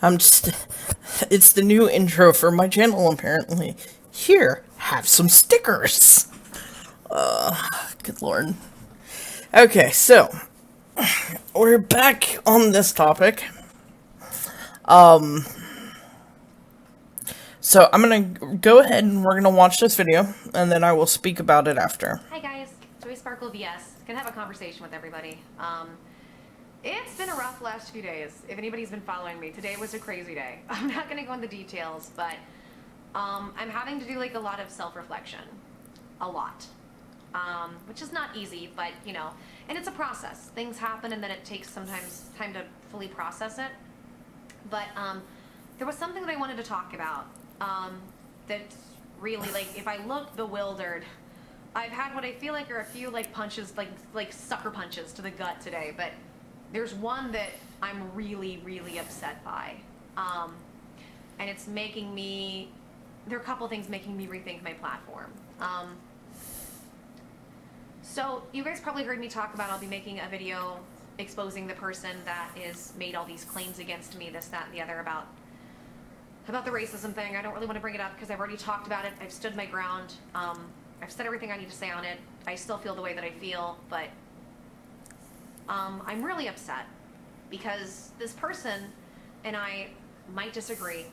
I'm just. It's the new intro for my channel, apparently. Here, have some stickers. Good lord. Okay, so. We're back on this topic. So I'm gonna go ahead and we're gonna watch this video, and then I will speak about it after. Hi guys, Joy Sparkle VS. Gonna have a conversation with everybody. It's been a rough last few days. If anybody's been following me, today was a crazy day. I'm not gonna go into the details, but I'm having to do like a lot of self-reflection. A lot. Which is not easy, but you know, and it's a process. Things happen and then it takes sometimes time to fully process it. But there was something that I wanted to talk about that really, like, if I look bewildered, I've had what I feel like are a few like punches, like sucker punches to the gut today, but there's one that I'm really, really upset by. And it's making me, there are a couple things making me rethink my platform. So you guys probably heard me talk about I'll be making a video exposing the person that is made all these claims against me, this, that, and the other about the racism thing. I don't really want to bring it up because I've already talked about it. I've stood my ground. I've said everything I need to say on it. I still feel the way that I feel, but I'm really upset because this person and I might disagree,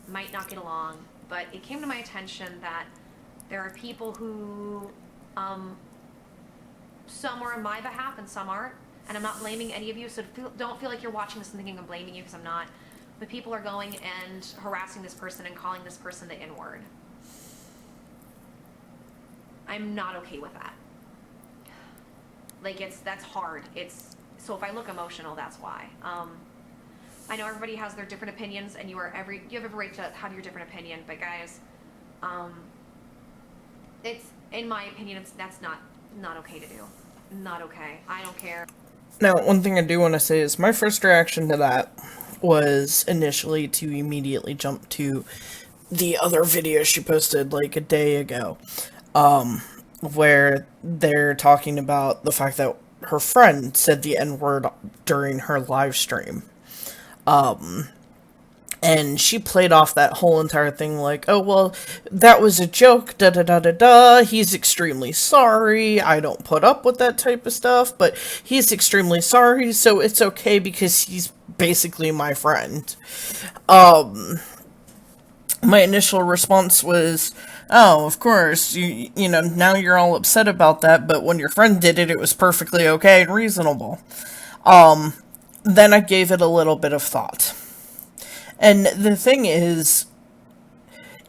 might not get along, but it came to my attention that there are people who some are on my behalf and some aren't, and I'm not blaming any of you, so don't feel like you're watching this and thinking I'm blaming you, because I'm not. But people are going and harassing this person and calling this person the N-word. I'm not okay with that. Like, that's hard. So if I look emotional, that's why. I know everybody has their different opinions, and you have every right to have your different opinion, but guys, it's, in my opinion, that's not okay to do. Not okay. I don't care. Now, one thing I do want to say is my first reaction to that was initially to immediately jump to the other video she posted like a day ago, where they're talking about the fact that her friend said the N-word during her live stream. And she played off that whole entire thing like, oh, well, that was a joke, da-da-da-da-da, he's extremely sorry, I don't put up with that type of stuff, but he's extremely sorry, so it's okay because he's basically my friend. My initial response was, oh, of course, you know, now you're all upset about that, but when your friend did it, it was perfectly okay and reasonable. Then I gave it a little bit of thought. And the thing is,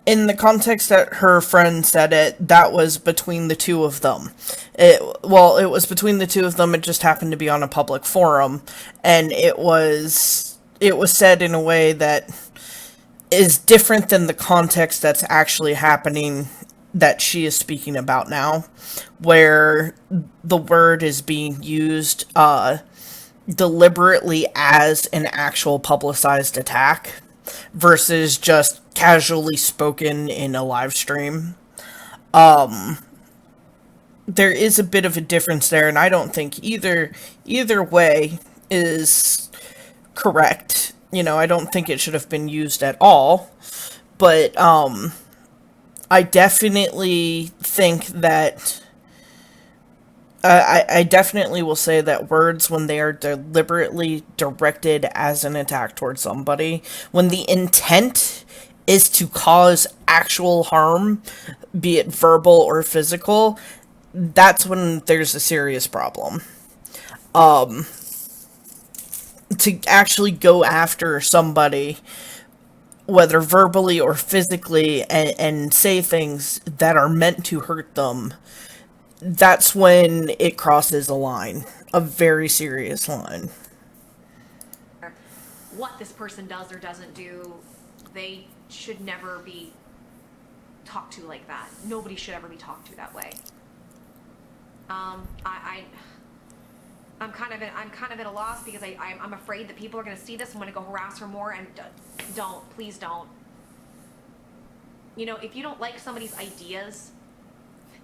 in the context that her friend said it, that was between the two of them. It was between the two of them, it just happened to be on a public forum, and it was said in a way that is different than the context that's actually happening that she is speaking about now, where the word is being used, deliberately as an actual publicized attack versus just casually spoken in a live stream. There is a bit of a difference there, and I don't think either way is correct. You know, I don't think it should have been used at all, but I definitely think that I definitely will say that words, when they are deliberately directed as an attack towards somebody, when the intent is to cause actual harm, be it verbal or physical, that's when there's a serious problem. To actually go after somebody, whether verbally or physically, and say things that are meant to hurt them, that's when it crosses a line, a very serious line. What this person does or doesn't do, they should never be talked to like that. Nobody should ever be talked to that way. I'm kind of at a loss because I'm afraid that people are going to see this and want to go harass her more, and please don't. You know, if you don't like somebody's ideas,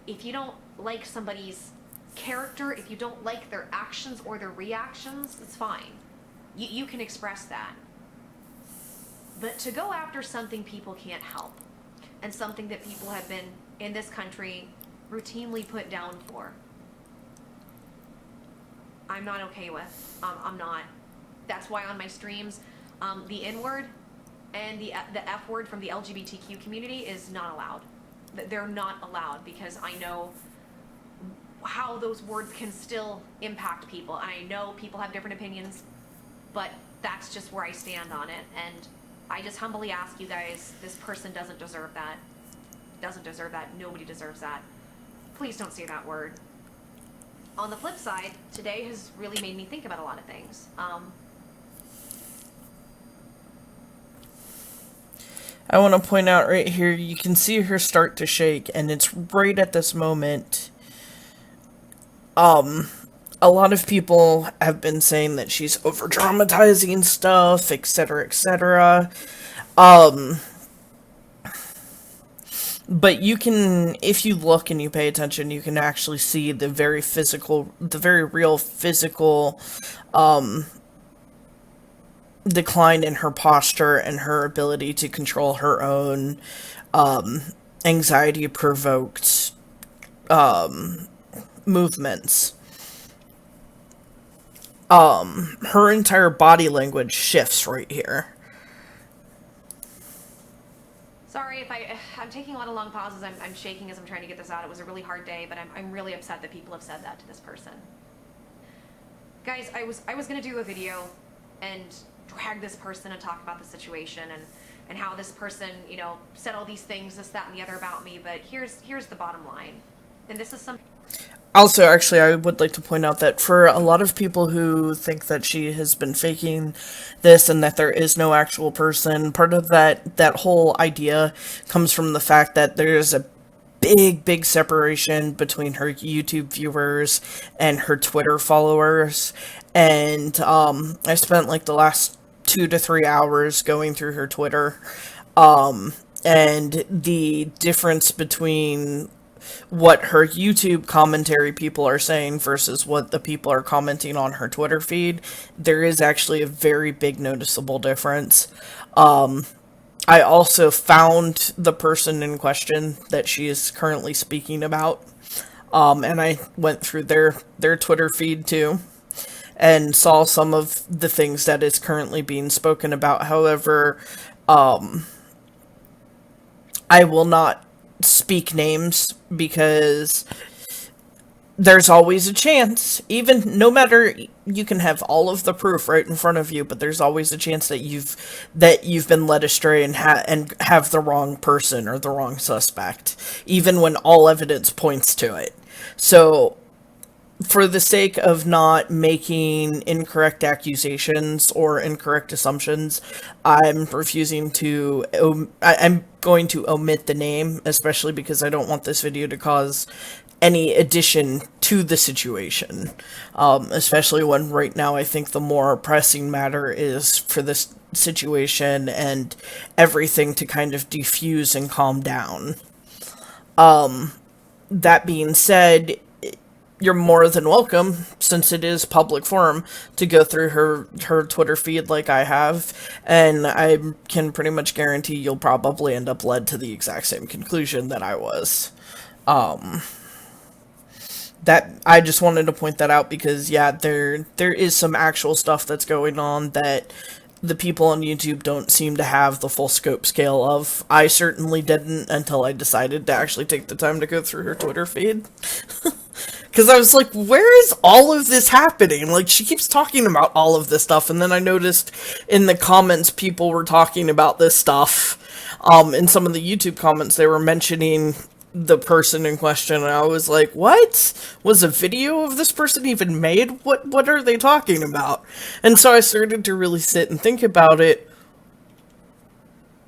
if you don't like somebody's character, if you don't like their actions or their reactions, it's fine. You can express that. But to go after something people can't help, and something that people have been, in this country, routinely put down for, I'm not okay with. I'm not. That's why on my streams, the N-word and the F-word from the LGBTQ community is not allowed. They're not allowed, because I know how those words can still impact people. And I know people have different opinions, but that's just where I stand on it. And I just humbly ask you guys, this person doesn't deserve that. Doesn't deserve that. Nobody deserves that. Please don't say that word. On the flip side, today has really made me think about a lot of things. I want to point out right here, you can see her start to shake, and it's right at this moment. A lot of people have been saying that she's over-dramatizing stuff, etc., etc. But you can, if you look and you pay attention, you can actually see the very real physical, decline in her posture and her ability to control her own, anxiety-provoked, movements. Her entire body language shifts right here. Sorry if I'm taking a lot of long pauses. I'm shaking as I'm trying to get this out. It was a really hard day, but I'm really upset that people have said that to this person. Guys, I was gonna do a video and drag this person and talk about the situation and how this person, you know, said all these things, this, that, and the other about me, but here's the bottom line. And this is something. Also, actually, I would like to point out that for a lot of people who think that she has been faking this and that there is no actual person, part of that whole idea comes from the fact that there's a big separation between her YouTube viewers and her Twitter followers. And I spent like the last 2 to 3 hours going through her Twitter, and the difference between what her YouTube commentary people are saying versus what the people are commenting on her Twitter feed, there is actually a very big noticeable difference. I also found the person in question that she is currently speaking about, and I went through their Twitter feed too, and saw some of the things that is currently being spoken about. However, I will not speak names because there's always a chance, even no matter, you can have all of the proof right in front of you, but there's always a chance that you've been led astray and have the wrong person or the wrong suspect, even when all evidence points to it. So for the sake of not making incorrect accusations or incorrect assumptions, I'm refusing to, I'm going to omit the name, especially because I don't want this video to cause any addition to the situation. Especially when right now I think the more pressing matter is for this situation and everything to kind of defuse and calm down. That being said, you're more than welcome, since it is public forum, to go through her Twitter feed like I have, and I can pretty much guarantee you'll probably end up led to the exact same conclusion that I was. That I just wanted to point that out because, yeah, there is some actual stuff that's going on that the people on YouTube don't seem to have the full scope scale of. I certainly didn't until I decided to actually take the time to go through her Twitter feed. Because I was like, where is all of this happening? Like, she keeps talking about all of this stuff, and then I noticed in the comments people were talking about this stuff. In some of the YouTube comments, they were mentioning the person in question, and I was like, what? Was a video of this person even made? What are they talking about? And so I started to really sit and think about it.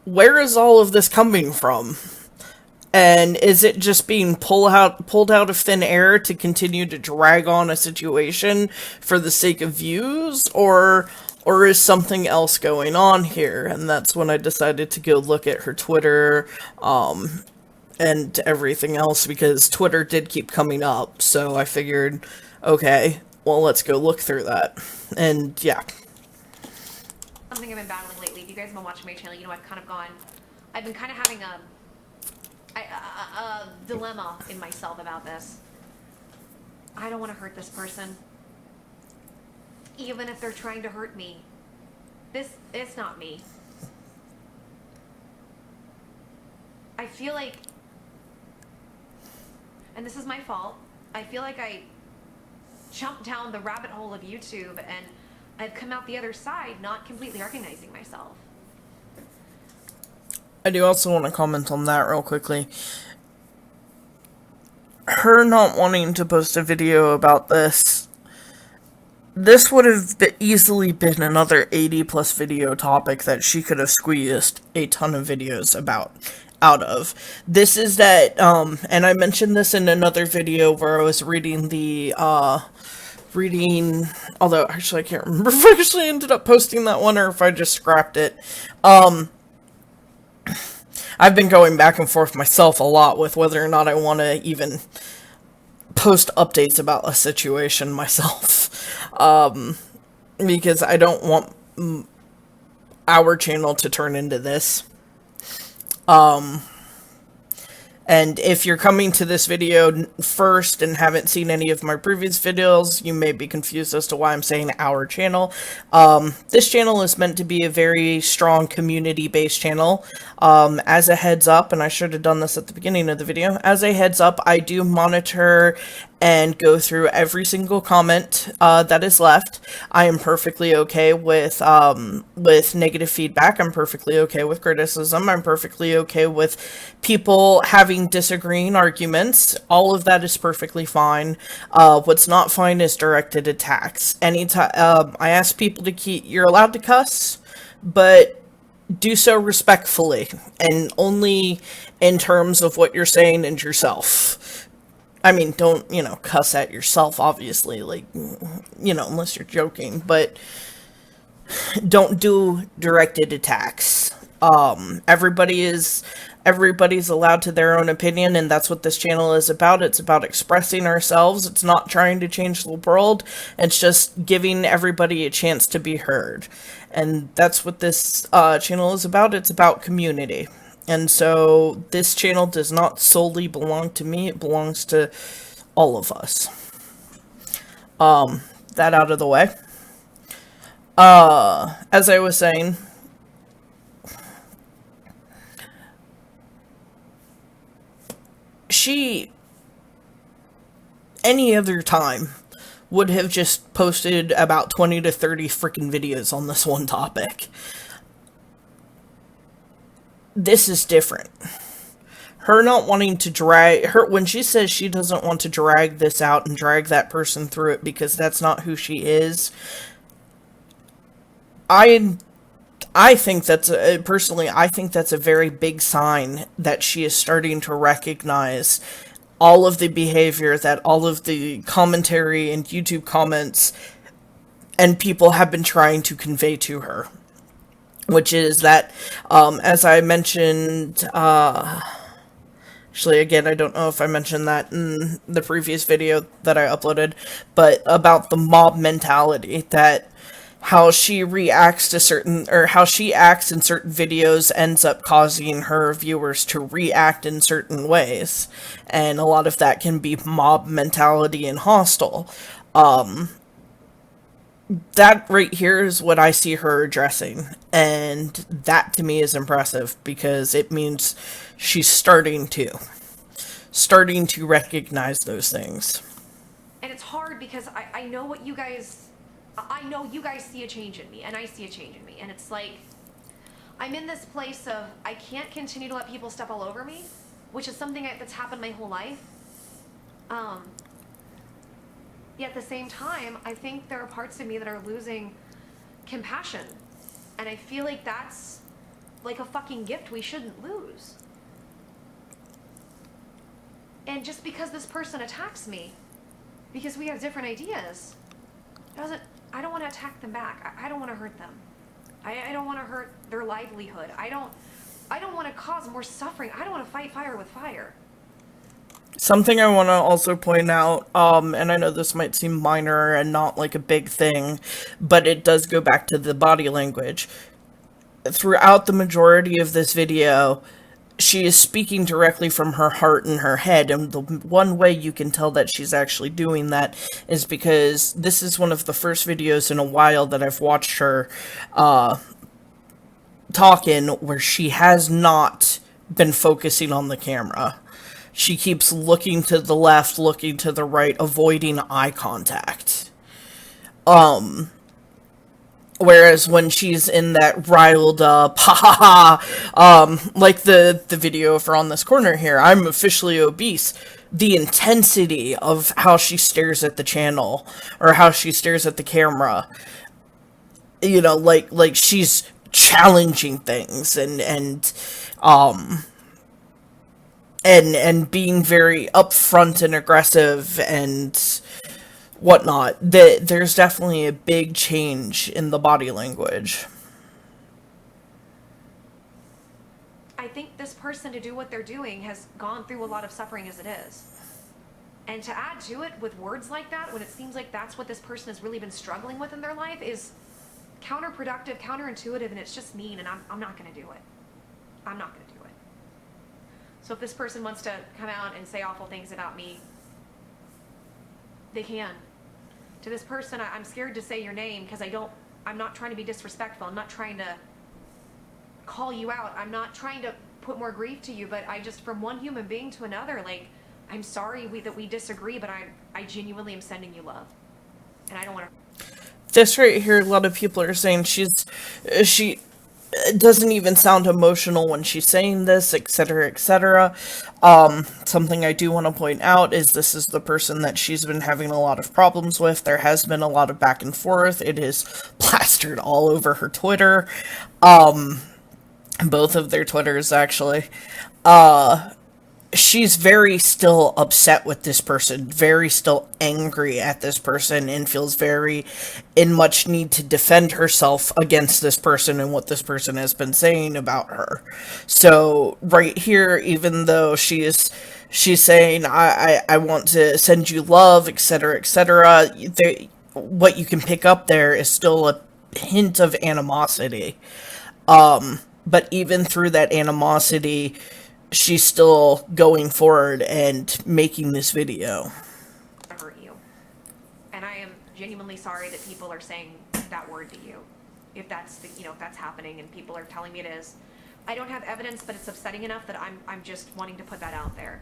Where is all of this coming from? And is it just being pulled out of thin air to continue to drag on a situation for the sake of views, or is something else going on here? And that's when I decided to go look at her Twitter, and everything else, because Twitter did keep coming up, so I figured, okay, well, let's go look through that. And yeah. something I've been battling lately. If you guys have been watching my channel, you know I've been kind of having a dilemma in myself about this. I don't want to hurt this person. Even if they're trying to hurt me. It's not me. I feel like, and this is my fault, I feel like I jumped down the rabbit hole of YouTube and I've come out the other side not completely recognizing myself. I do also want to comment on that real quickly. Her not wanting to post a video about this would have easily been another 80+ video topic that she could have squeezed a ton of videos out of. This is that, and I mentioned this in another video where I was reading although actually I can't remember if I actually ended up posting that one or if I just scrapped it. I've been going back and forth myself a lot with whether or not I want to even post updates about a situation myself. Because I don't want our channel to turn into this. And if you're coming to this video first and haven't seen any of my previous videos, you may be confused as to why I'm saying our channel. This channel is meant to be a very strong community-based channel. As a heads up, and I should have done this at the beginning of the video, as a heads up, I do monitor and go through every single comment that is left. I am perfectly okay with negative feedback. I'm perfectly okay with criticism. I'm perfectly okay with people having disagreeing arguments. All of that is perfectly fine. What's not fine is directed attacks. Anytime I ask people to you're allowed to cuss, but do so respectfully and only in terms of what you're saying and yourself. I mean, don't, cuss at yourself, obviously, like, unless you're joking, but don't do directed attacks. Everybody's allowed to their own opinion, and that's what this channel is about. It's about expressing ourselves. It's not trying to change the world. It's just giving everybody a chance to be heard. And that's what this channel is about. It's about community. And so this channel does not solely belong to me. It belongs to all of us. That out of the way. As I was saying, any other time would have just posted about 20 to 30 freaking videos on this one topic. This is different. Her not wanting to when she says she doesn't want to drag this out and drag that person through it because that's not who she is, I think personally, I think that's a very big sign that she is starting to recognize all of the behavior that all of the commentary and YouTube comments and people have been trying to convey to her. Which is that, as I mentioned, actually, again, I don't know if I mentioned that in the previous video that I uploaded, but about the mob mentality, that how she reacts to how she acts in certain videos ends up causing her viewers to react in certain ways. And a lot of that can be mob mentality and hostile. That right here is what I see her addressing, and that to me is impressive because it means she's starting to recognize those things. And it's hard because I know what you guys, I know you guys see a change in me, and I see a change in me, and it's like, I'm in this place of, I can't continue to let people step all over me, which is something that's happened my whole life. Yet at the same time, I think there are parts of me that are losing compassion. And I feel like that's like a fucking gift we shouldn't lose. And just because this person attacks me, because we have different ideas, I don't want to attack them back. I don't want to hurt them. I don't want to hurt their livelihood. I don't want to cause more suffering. I don't want to fight fire with fire. Something I want to also point out, and I know this might seem minor and not like a big thing, but it does go back to the body language. Throughout the majority of this video, she is speaking directly from her heart and her head, and the one way you can tell that she's actually doing that is because this is one of the first videos in a while that I've watched her talking where she has not been focusing on the camera. She keeps looking to the left, looking to the right, avoiding eye contact. Whereas when she's in that riled up, ha ha ha, like the video for On This Corner here, I'm officially obese. The intensity of how she stares at the channel, or how she stares at the camera, you know, like she's challenging things and being very upfront and aggressive and whatnot. There's definitely a big change in the body language. I think this person, to do what they're doing, has gone through a lot of suffering as it is. And to add to it with words like that, when it seems like that's what this person has really been struggling with in their life, is counterproductive, counterintuitive, and it's just mean, and I'm not going to do it. I'm not going to do it. So if this person wants to come out and say awful things about me, they can. To this person, I'm scared to say your name because I'm not trying to be disrespectful. I'm not trying to call you out. I'm not trying to put more grief to you, but I just, from one human being to another, like, I'm sorry that we disagree, but I genuinely am sending you love. And I don't want to. This right here, a lot of people are saying she doesn't even sound emotional when she's saying this, etc., etc. Something I do want to point out is this is the person that she's been having a lot of problems with. There has been a lot of back and forth. It is plastered all over her Twitter. Both of their Twitters, actually. She's very still upset with this person, very still angry at this person, and feels very in much need to defend herself against this person and what this person has been saying about her. So right here, even though she's saying, I want to send you love, etc., etc., what you can pick up there is still a hint of animosity. But even through that animosity, she's still going forward and making this video. Hurt you. And I am genuinely sorry that people are saying that word to you. If that's if that's happening and people are telling me it is. I don't have evidence, but it's upsetting enough that I'm just wanting to put that out there.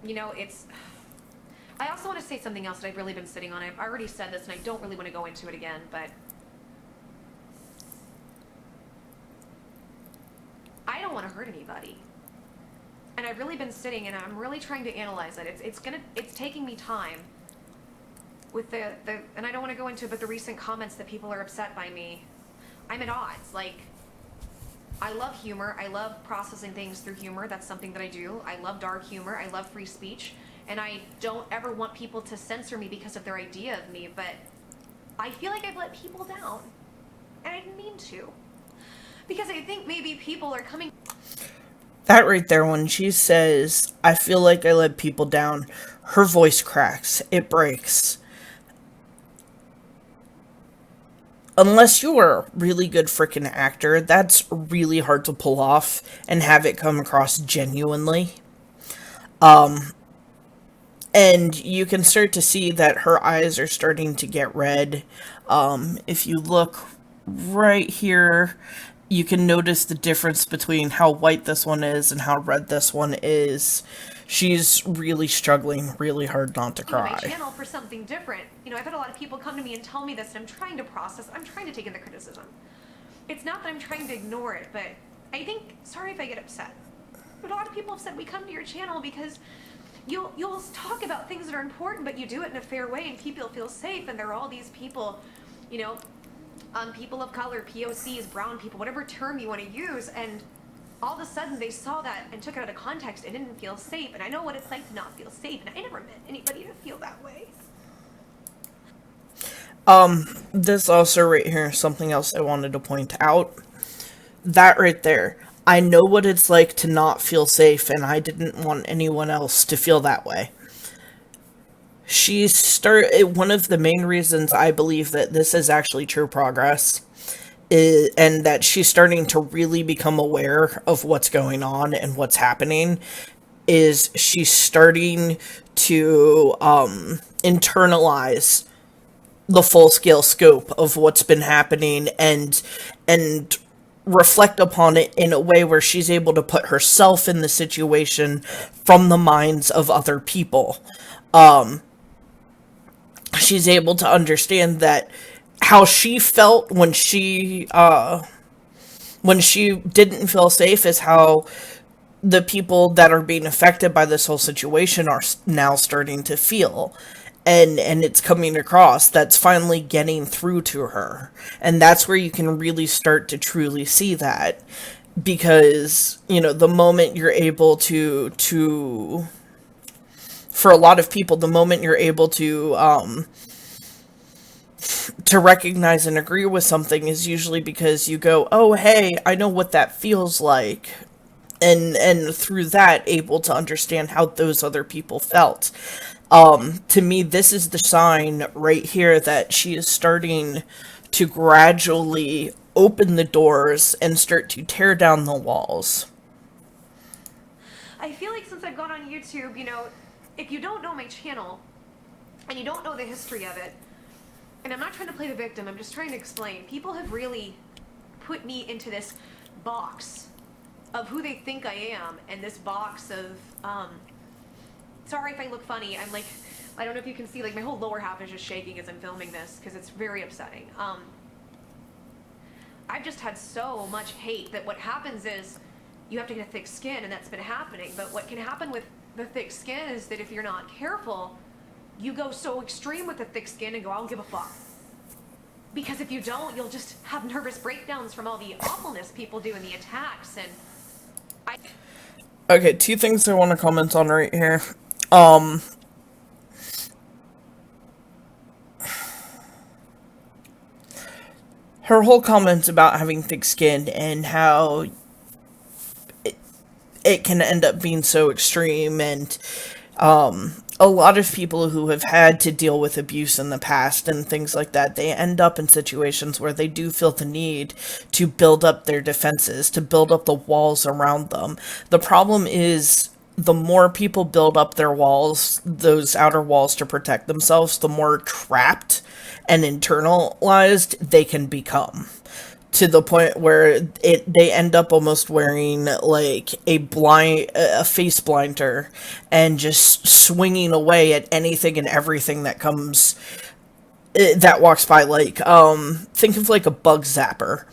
You know, I also want to say something else that I've really been sitting on. I've already said this and I don't really want to go into it again, but I don't want to hurt anybody. And I've really been sitting and I'm really trying to analyze it. It's taking me time with the and I don't want to go into it, but the recent comments that people are upset by me. I'm at odds. Like, I love humor. I love processing things through humor. That's something that I do. I love dark humor. I love free speech. And I don't ever want people to censor me because of their idea of me, but I feel like I've let people down. And I didn't mean to. Because I think maybe people are coming. That right there, when she says, I feel like I let people down, her voice cracks. It breaks. Unless you're a really good freaking actor, that's really hard to pull off and have it come across genuinely. And you can start to see that her eyes are starting to get red. If you look right here, you can notice the difference between how white this one is and how red this one is. She's really struggling really hard not to cry. My channel for something different. You know, I've had a lot of people come to me and tell me this, and I'm trying to process. I'm trying to take in the criticism. It's not that I'm trying to ignore it, but I think, sorry if I get upset, but a lot of people have said we come to your channel because you'll talk about things that are important, but you do it in a fair way, and people feel safe. And there are all these people, you know, people of color, POCs, brown people, whatever term you want to use, and all of a sudden they saw that and took it out of context and didn't feel safe. And I know what it's like to not feel safe, and I never meant anybody to feel that way. This also right here is something else I wanted to point out. That right there. I know what it's like to not feel safe, and I didn't want anyone else to feel that way. One of the main reasons I believe that this is actually true progress is, and that she's starting to really become aware of what's going on and what's happening, is she's starting to internalize the full scale scope of what's been happening, and reflect upon it in a way where she's able to put herself in the situation from the minds of other people. She's able to understand that how she felt when she didn't feel safe is how the people that are being affected by this whole situation are now starting to feel, and it's coming across. That's finally getting through to her, and that's where you can really start to truly see that, because the moment you're able to for a lot of people, the moment you're able to recognize and agree with something is usually because you go, oh hey, I know what that feels like, and through that able to understand how those other people felt. To me, this is the sign right here that she is starting to gradually open the doors and start to tear down the walls. I feel like since I've gone on YouTube, if you don't know my channel and you don't know the history of it, and I'm not trying to play the victim, I'm just trying to explain, people have really put me into this box of who they think I am, and this box of, sorry if I look funny, I'm like, I don't know if you can see, like my whole lower half is just shaking as I'm filming this, because it's very upsetting. I've just had so much hate that what happens is, you have to get a thick skin, and that's been happening, but what can happen with the thick skin is that if you're not careful, you go so extreme with the thick skin and go, I don't give a fuck. Because if you don't, you'll just have nervous breakdowns from all the awfulness people do in the attacks, and Okay, two things I want to comment on right here. Her whole comment about having thick skin and how it can end up being so extreme, and a lot of people who have had to deal with abuse in the past and things like that, they end up in situations where they do feel the need to build up their defenses, to build up the walls around them. The problem is, the more people build up their walls, those outer walls to protect themselves, the more trapped and internalized they can become. To the point where they end up almost wearing like a face blinder and just swinging away at anything and everything that comes that walks by. Like think of like a bug zapper.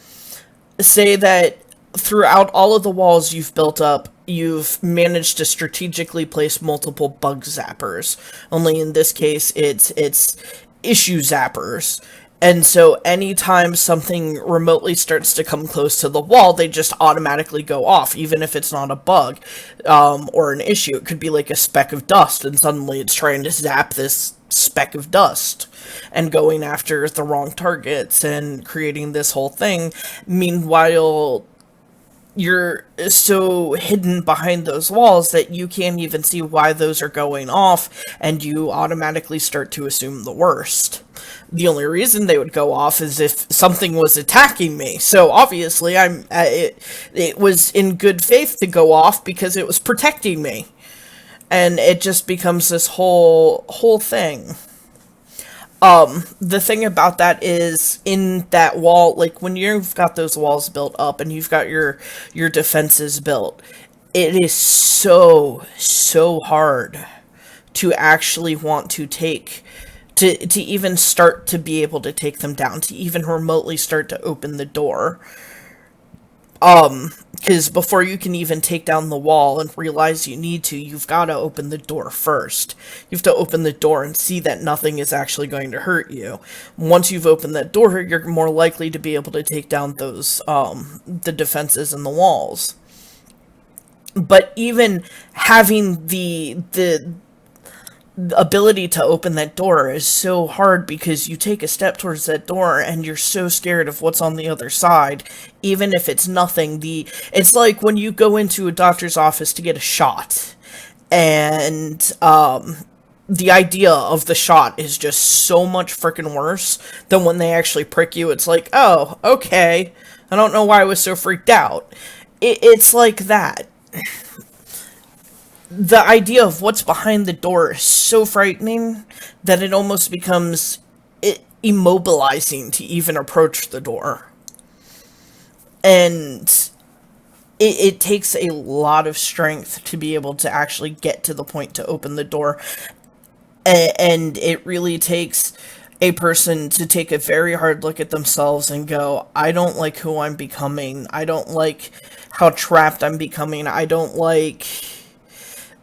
Say that throughout all of the walls you've built up, you've managed to strategically place multiple bug zappers. Only in this case, it's issue zappers. And so anytime something remotely starts to come close to the wall, they just automatically go off, even if it's not a bug or an issue. It could be like a speck of dust, and suddenly it's trying to zap this speck of dust and going after the wrong targets and creating this whole thing. Meanwhile, you're so hidden behind those walls that you can't even see why those are going off, and you automatically start to assume the worst. The only reason they would go off is if something was attacking me. So obviously, it was in good faith to go off because it was protecting me, and it just becomes this whole thing. The thing about that is, in that wall, like when you've got those walls built up and you've got your defenses built, it is so hard to actually want to to even start to be able to take them down, to even remotely start to open the door. Because before you can even take down the wall and realize you need to, you've got to open the door first. You have to open the door and see that nothing is actually going to hurt you. Once you've opened that door, you're more likely to be able to take down those, the defenses and the walls. But even having ability to open that door is so hard because you take a step towards that door and you're so scared of what's on the other side, even if it's nothing. It's like when you go into a doctor's office to get a shot, and the idea of the shot is just so much freaking worse than when they actually prick you. It's like, oh, okay, I don't know why I was so freaked out. It's like that. The idea of what's behind the door is so frightening that it almost becomes immobilizing to even approach the door. And it takes a lot of strength to be able to actually get to the point to open the door. And it really takes a person to take a very hard look at themselves and go, I don't like who I'm becoming. I don't like how trapped I'm becoming. I don't like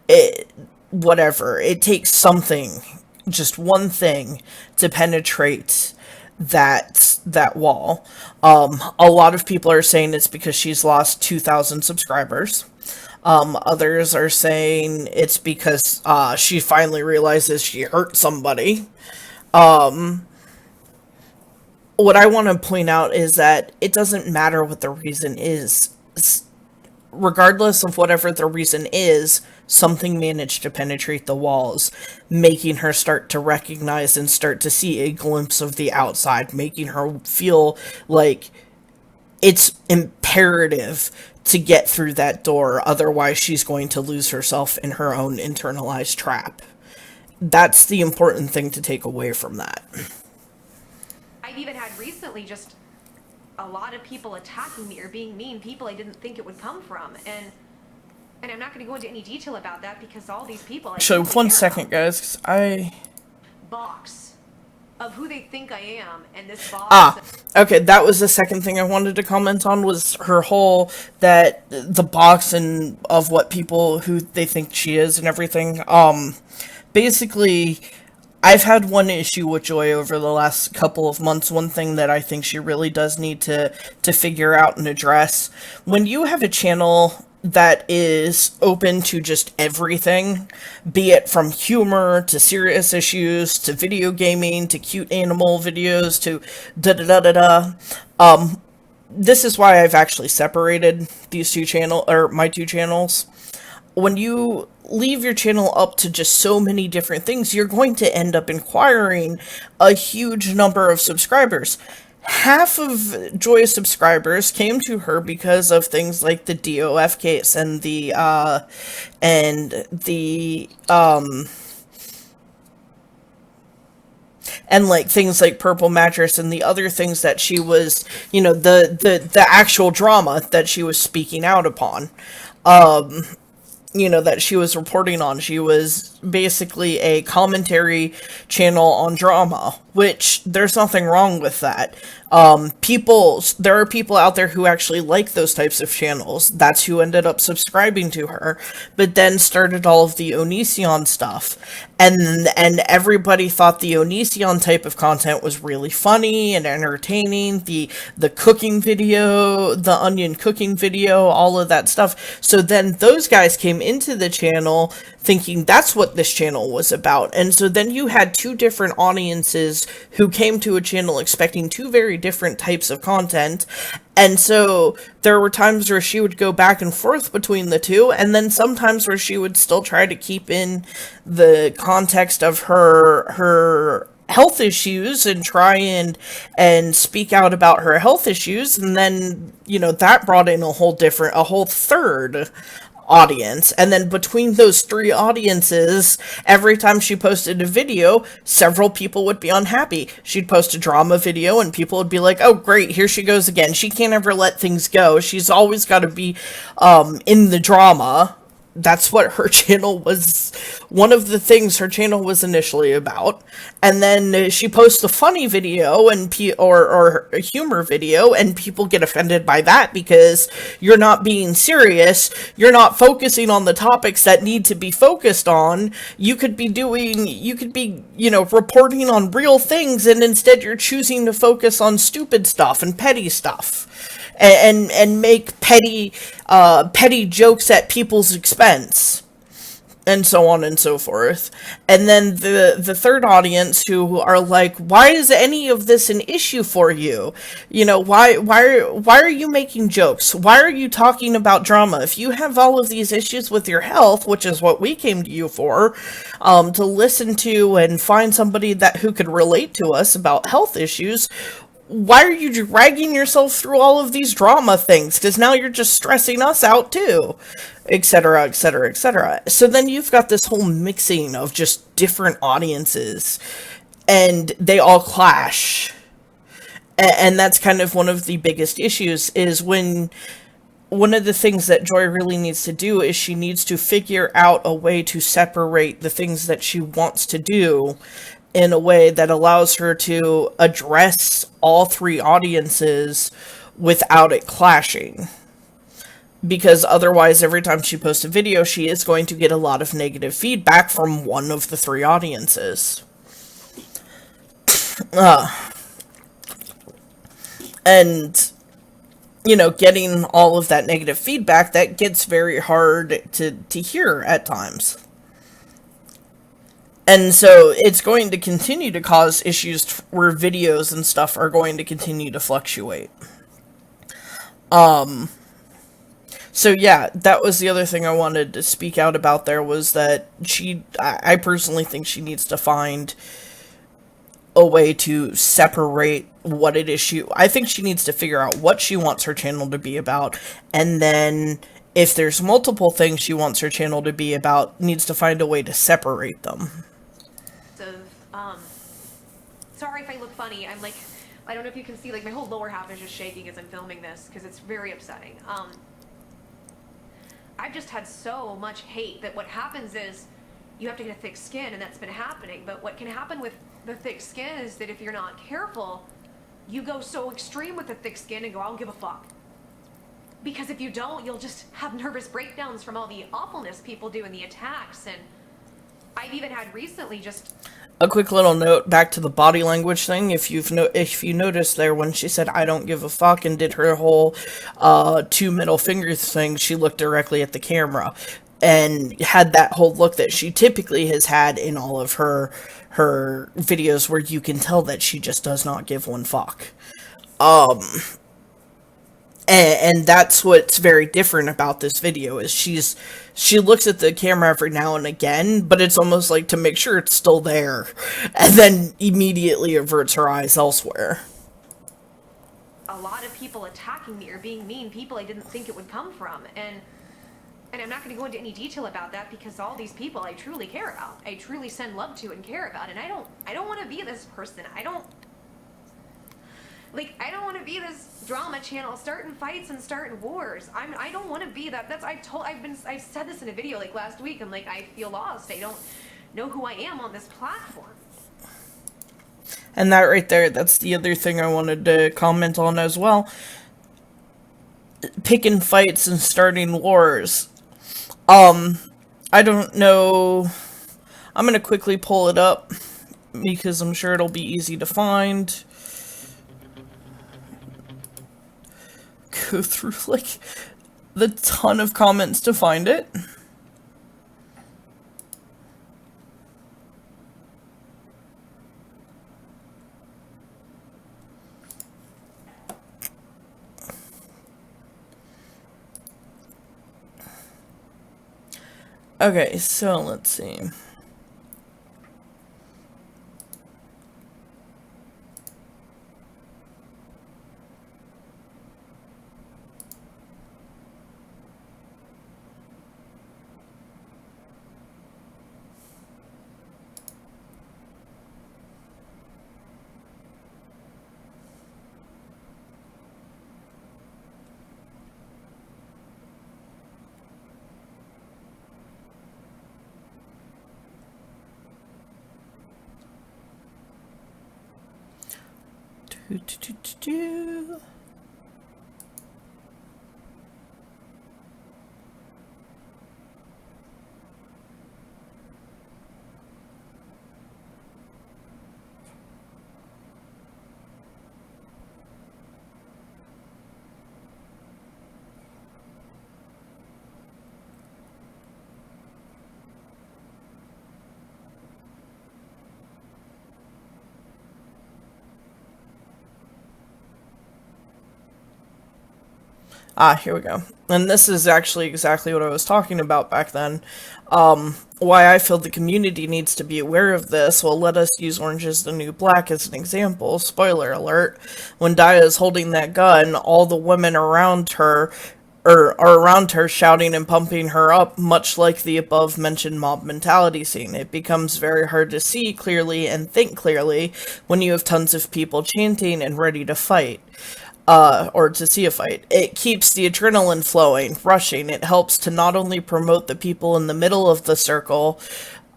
it, whatever. It takes something, just one thing, to penetrate that wall. A lot of people are saying it's because she's lost 2,000 subscribers. Others are saying it's because she finally realizes she hurt somebody. What I want to point out is that it doesn't matter what the reason is. Regardless of whatever the reason is, something managed to penetrate the walls, making her start to recognize and start to see a glimpse of the outside, making her feel like it's imperative to get through that door, otherwise she's going to lose herself in her own internalized trap. That's the important thing to take away from that. I've even had recently just a lot of people attacking me or being mean, people I didn't think it would come from, and I'm not going to go into any detail about that because all these people. So 1 second, guys, 'cause box of who they think I am, and this box. Okay, that was the second thing I wanted to comment on, was her whole, that the box and of what people who they think she is and everything. Basically, I've had one issue with Joy over the last couple of months. One thing that I think she really does need to figure out and address. When you have a channel that is open to just everything, be it from humor to serious issues to video gaming to cute animal videos to da-da-da-da-da, this is why I've actually separated my two channels. When you leave your channel up to just so many different things, you're going to end up acquiring a huge number of subscribers. Half of Joy's subscribers came to her because of things like the DOF case and and like things like Purple Mattress and the other things that she was, the actual drama that she was speaking out upon. That she was reporting on. She was basically a commentary channel on drama, which there's nothing wrong with that. There are people out there who actually like those types of channels. That's who ended up subscribing to her, but then started all of the Onision stuff. And everybody thought the Onision type of content was really funny and entertaining. The cooking video, the onion cooking video, all of that stuff. So then those guys came into the channel thinking that's what this channel was about. And so then you had two different audiences who came to a channel expecting two very different types of content. And so there were times where she would go back and forth between the two, and then sometimes where she would still try to keep in the context of her health issues and try and speak out about her health issues. And then, that brought in a whole third audience. And then between those three audiences, every time she posted a video, several people would be unhappy. She'd post a drama video and people would be like, oh great, here she goes again. She can't ever let things go. She's always got to be in the drama. That's what her channel was, one of the things her channel was initially about. And then she posts a funny video or a humor video, and people get offended by that because you're not being serious. You're not focusing on the topics that need to be focused on. You could be reporting on real things, and instead you're choosing to focus on stupid stuff and petty stuff. And make petty jokes at people's expense. and so on and so forth. And then the third audience who are like, why is any of this an issue for you? You know, why are you making jokes? Why are you talking about drama? If you have all of these issues with your health, which is what we came to you for, to listen to and find somebody that who could relate to us about health issues, why are you dragging yourself through all of these drama things? Because now you're just stressing us out too, etc., etc., etc. So then you've got this whole mixing of just different audiences, and they all clash. And that's kind of one of the biggest issues, is when one of the things that Joy really needs to do is she needs to figure out a way to separate the things that she wants to do in a way that allows her to address all three audiences without it clashing. Because otherwise, every time she posts a video, she is going to get a lot of negative feedback from one of the three audiences. And, you know, getting all of that negative feedback, that gets very hard to hear at times. And so it's going to continue to cause issues where videos and stuff are going to continue to fluctuate. So yeah, that was the other thing I wanted to speak out about there, was that I personally think she needs to find a way to separate what it is I think she needs to figure out what she wants her channel to be about, and then if there's multiple things she wants her channel to be about, needs to find a way to separate them. Sorry if I look funny. I'm like, I don't know if you can see, like, my whole lower half is just shaking as I'm filming this, because it's very upsetting. I've just had so much hate that what happens is you have to get a thick skin, and that's been happening. But what can happen with the thick skin is that if you're not careful, you go so extreme with the thick skin and go, I don't give a fuck. Because if you don't, you'll just have nervous breakdowns from all the awfulness people do in the attacks. And I've even had recently just... A quick little note back to the body language thing. If you noticed there, when she said "I don't give a fuck" and did her whole 2 middle fingers thing, she looked directly at the camera and had that whole look that she typically has had in all of her videos, where you can tell that she just does not give one fuck. And that's what's very different about this video, is she looks at the camera every now and again, but it's almost like to make sure it's still there, and then immediately averts her eyes elsewhere. A lot of people attacking me or being mean, people I didn't think it would come from, and I'm not going to go into any detail about that, because all these people I truly care about, I truly send love to and care about, and I don't want to be this person. I don't want to be this drama channel starting fights and starting wars. I don't want to be that. I said this in a video like last week. I'm like, I feel lost. I don't know who I am on this platform. And that right there, that's the other thing I wanted to comment on as well. Picking fights and starting wars. I don't know. I'm gonna quickly pull it up, because I'm sure it'll be easy to find. Go through, like, the ton of comments to find it. Okay, so let's see. Here we go. And this is actually exactly what I was talking about back then. Why I feel the community needs to be aware of this. Well, let us use Orange is the New Black as an example. Spoiler alert. When Daya is holding that gun, all the women around her are around her shouting and pumping her up, much like the above mentioned mob mentality scene. It becomes very hard to see clearly and think clearly when you have tons of people chanting and ready to fight. Or to see a fight. It keeps the adrenaline flowing, rushing. It helps to not only promote the people in the middle of the circle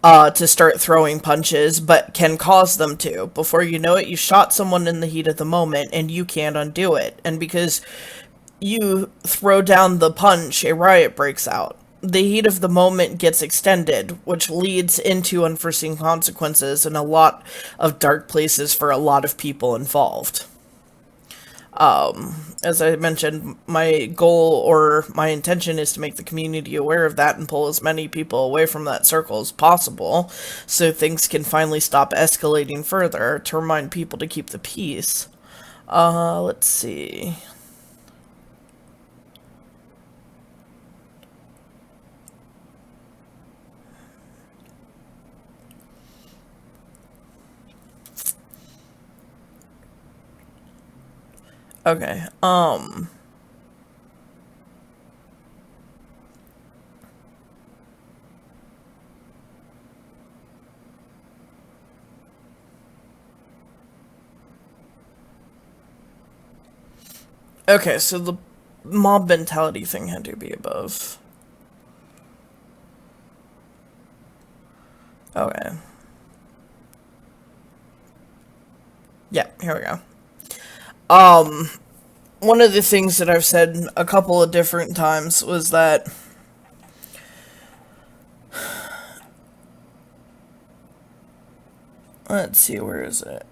to start throwing punches, but can cause them to. Before you know it, you shot someone in the heat of the moment, and you can't undo it. And because you throw down the punch, a riot breaks out. The heat of the moment gets extended, which leads into unforeseen consequences and a lot of dark places for a lot of people involved. As I mentioned, my goal or my intention is to make the community aware of that and pull as many people away from that circle as possible so things can finally stop escalating further, to remind people to keep the peace. Let's see. Okay, okay, so the mob mentality thing had to be above. Okay. Yeah, here we go. One of the things that I've said a couple of different times was that let's see, where is it?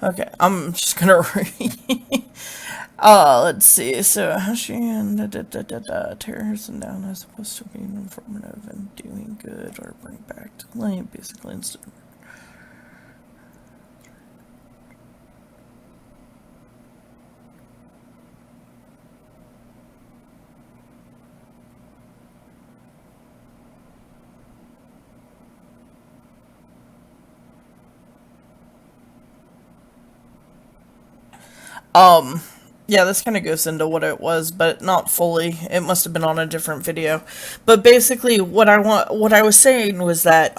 Okay, I'm just gonna read. Let's see. So, how she and terrorism down as opposed to being informative and doing good or bring back to light, basically, instead of. Yeah, this kind of goes into what it was, but not fully. It must have been on a different video. But basically, what I was saying was that,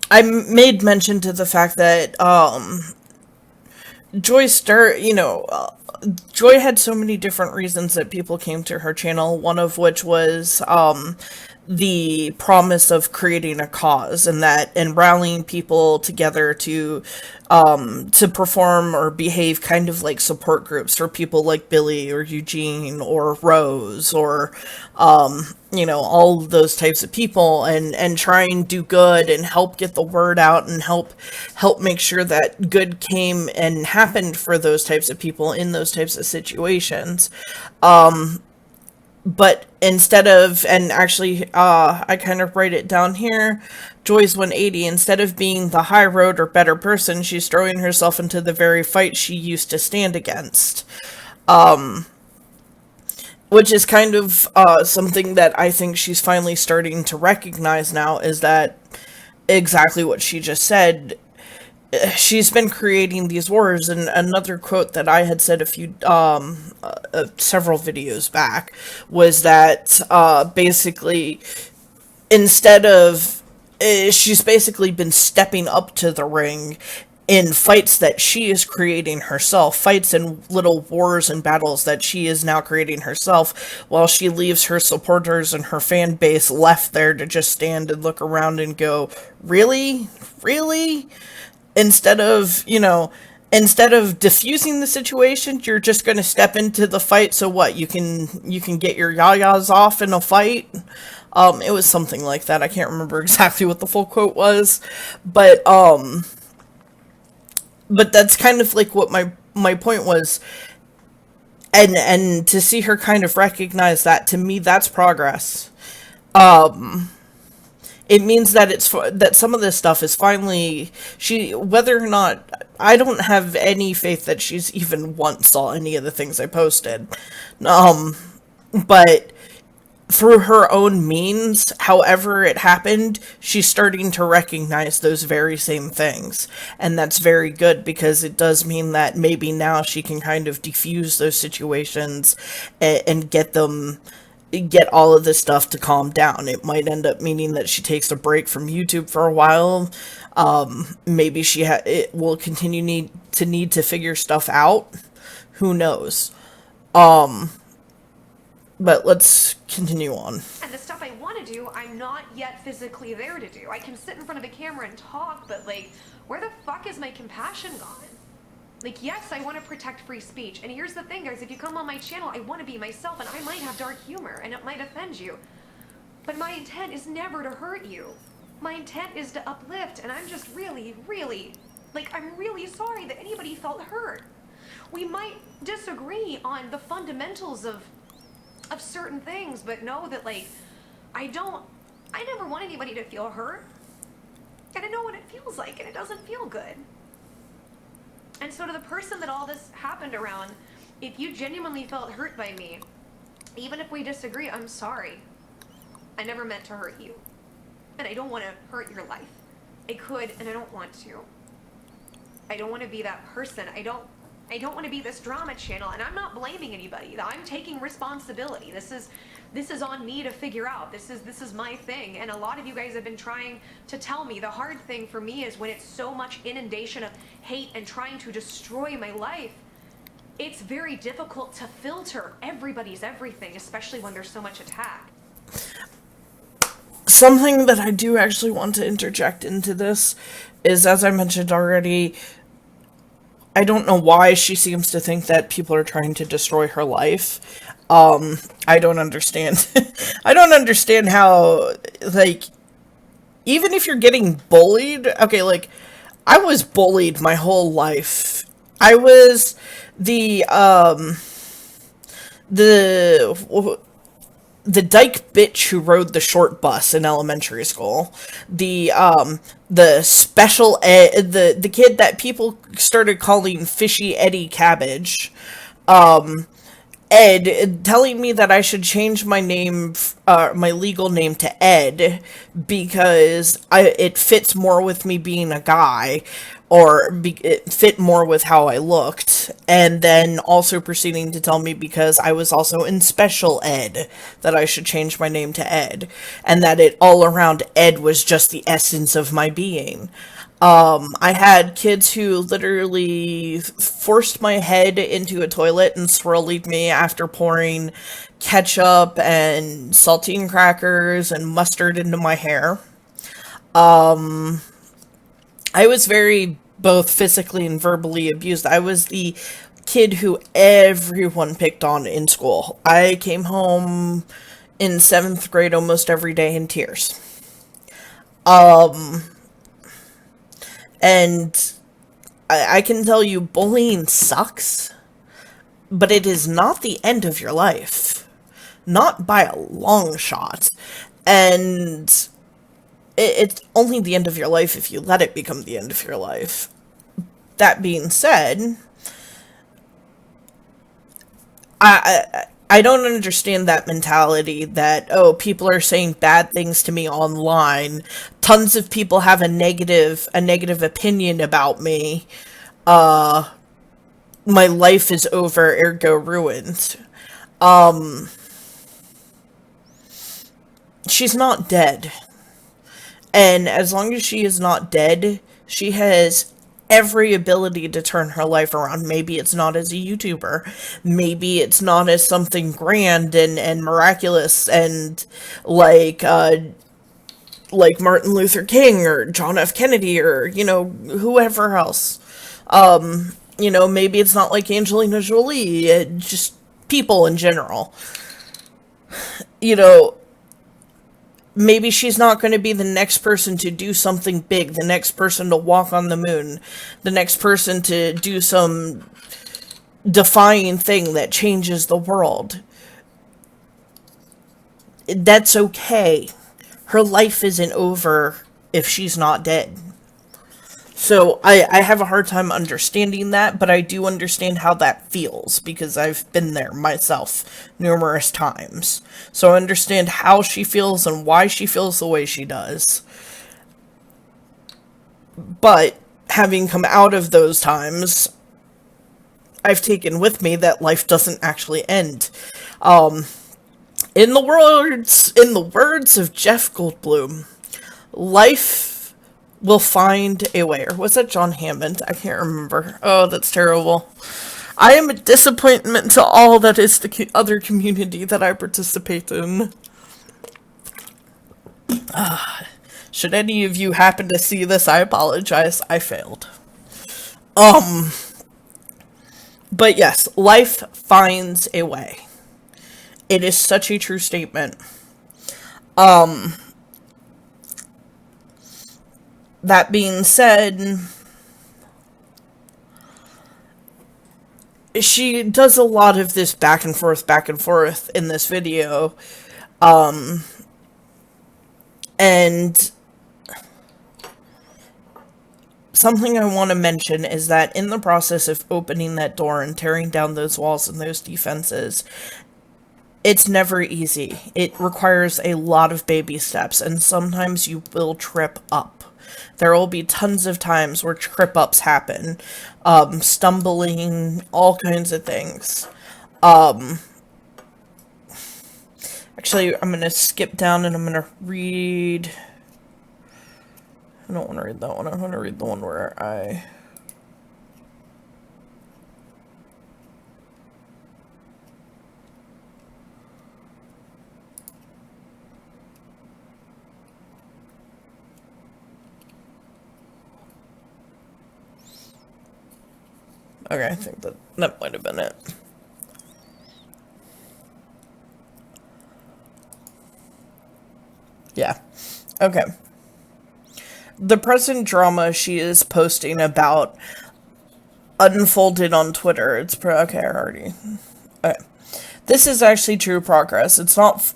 I made mention to the fact that, Joy had so many different reasons that people came to her channel, one of which was, the promise of creating a cause and rallying people together to perform or behave kind of like support groups for people like Billy or Eugene or Rose or all those types of people, and try and do good and help get the word out and help make sure that good came and happened for those types of people in those types of situations. But instead of, and actually, I kind of write it down here, Joy's 180, instead of being the high road or better person, she's throwing herself into the very fight she used to stand against. Which is kind of, something that I think she's finally starting to recognize now, is that exactly what she just said. She's been creating these wars, and another quote that I had said several videos back was that, basically, instead of, she's basically been stepping up to the ring in fights that she is creating herself, fights and little wars and battles that she is now creating herself, while she leaves her supporters and her fan base left there to just stand and look around and go, really? Really? Instead of diffusing the situation, you're just going to step into the fight. So what? You can get your yayas off in a fight. It was something like that. I can't remember exactly what the full quote was, but but that's kind of like what my point was, and to see her kind of recognize that, to me, that's progress. It means that that some of this stuff is finally, she, whether or not, I don't have any faith that she's even once saw any of the things I posted, but through her own means, however it happened, she's starting to recognize those very same things. And that's very good, because it does mean that maybe now she can kind of diffuse those situations and get all of this stuff to calm down. It might end up meaning that she takes a break from YouTube for a while. Maybe it will continue need to figure stuff out. Who knows? But let's continue on. And the stuff I want to do, I'm not yet physically there to do. I can sit in front of a camera and talk, but, like, where the fuck is my compassion gone? Like, yes, I want to protect free speech. And here's the thing, guys. If you come on my channel, I want to be myself, and I might have dark humor, and it might offend you. But my intent is never to hurt you. My intent is to uplift, and I'm just really, really, like, I'm really sorry that anybody felt hurt. We might disagree on the fundamentals of certain things, but know that, like, I never want anybody to feel hurt. And I know what it feels like, and it doesn't feel good. And so to the person that all this happened around, if you genuinely felt hurt by me, even if we disagree, I'm sorry. I never meant to hurt you. And I don't want to hurt your life. I could, and I don't want to. I don't want to be that person. I don't want to be this drama channel, and I'm not blaming anybody. I'm taking responsibility. This is on me to figure out. This is my thing. And a lot of you guys have been trying to tell me the hard thing for me is when it's so much inundation of hate and trying to destroy my life. It's very difficult to filter everybody's everything, especially when there's so much attack. Something that I do actually want to interject into this is, as I mentioned already, I don't know why she seems to think that people are trying to destroy her life. I don't understand. I don't understand how, like, even if you're getting bullied, okay, like, I was bullied my whole life. I was the dyke bitch who rode the short bus in elementary school. The special ed, the kid that people started calling Fishy Eddie Cabbage. Ed, telling me that I should change my name, my legal name to Ed, because it fits more with me being a guy, or it fit more with how I looked, and then also proceeding to tell me, because I was also in special ed, that I should change my name to Ed, and that it all around Ed was just the essence of my being. I had kids who literally forced my head into a toilet and swirled me after pouring ketchup and saltine crackers and mustard into my hair. I was very both physically and verbally abused. I was the kid who everyone picked on in school. I came home in 7th grade almost every day in tears. And I can tell you, bullying sucks, but it is not the end of your life. Not by a long shot. And it's only the end of your life if you let it become the end of your life. That being said, I don't understand that mentality that, oh, people are saying bad things to me online. Tons of people have a negative opinion about me. My life is over, ergo ruined. She's not dead. And as long as she is not dead, she has every ability to turn her life around. Maybe it's not as a YouTuber. Maybe it's not as something grand and miraculous and like Martin Luther King or John F. Kennedy or, whoever else. Maybe it's not like Angelina Jolie, just people in general. maybe she's not going to be the next person to do something big, the next person to walk on the moon, the next person to do some defying thing that changes the world. That's okay. Her life isn't over if she's not dead. So I have a hard time understanding that, but I do understand how that feels because I've been there myself numerous times. So I understand how she feels and why she feels the way she does. But having come out of those times, I've taken with me that life doesn't actually end. In the words of Jeff Goldblum, life will find a way. Or was that John Hammond? I can't remember. Oh, that's terrible. I am a disappointment to all that is the other community that I participate in. Should any of you happen to see this, I apologize. I failed. But yes, life finds a way. It is such a true statement. That being said, she does a lot of this back and forth in this video. And something I want to mention is that in the process of opening that door and tearing down those walls and those defenses, it's never easy. It requires a lot of baby steps, and sometimes you will trip up. There will be tons of times where trip-ups happen, stumbling, all kinds of things. Actually, I'm going to skip down and I'm going to read... I don't want to read that one. I want to read the one where I... Okay, I think that might have been it. Yeah. Okay. The present drama she is posting about unfolded on Twitter. It's okay, already. Okay. This is actually true progress. It's not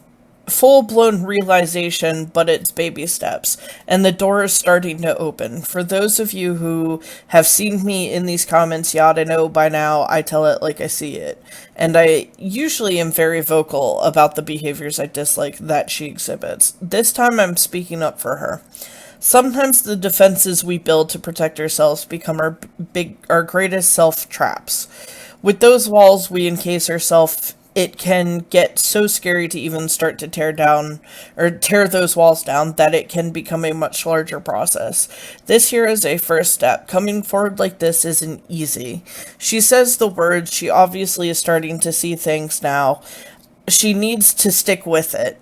full-blown realization, but it's baby steps, and the door is starting to open. For those of you who have seen me in these comments, you ought to know by now I tell it like I see it, and I usually am very vocal about the behaviors I dislike that she exhibits. This time I'm speaking up for her. Sometimes the defenses we build to protect ourselves become our greatest self-traps. With those walls we encase ourselves, it can get so scary to even start to tear those walls down that it can become a much larger process. This here is a first step. Coming forward like this isn't easy. She says the words, she obviously is starting to see things now. She needs to stick with it.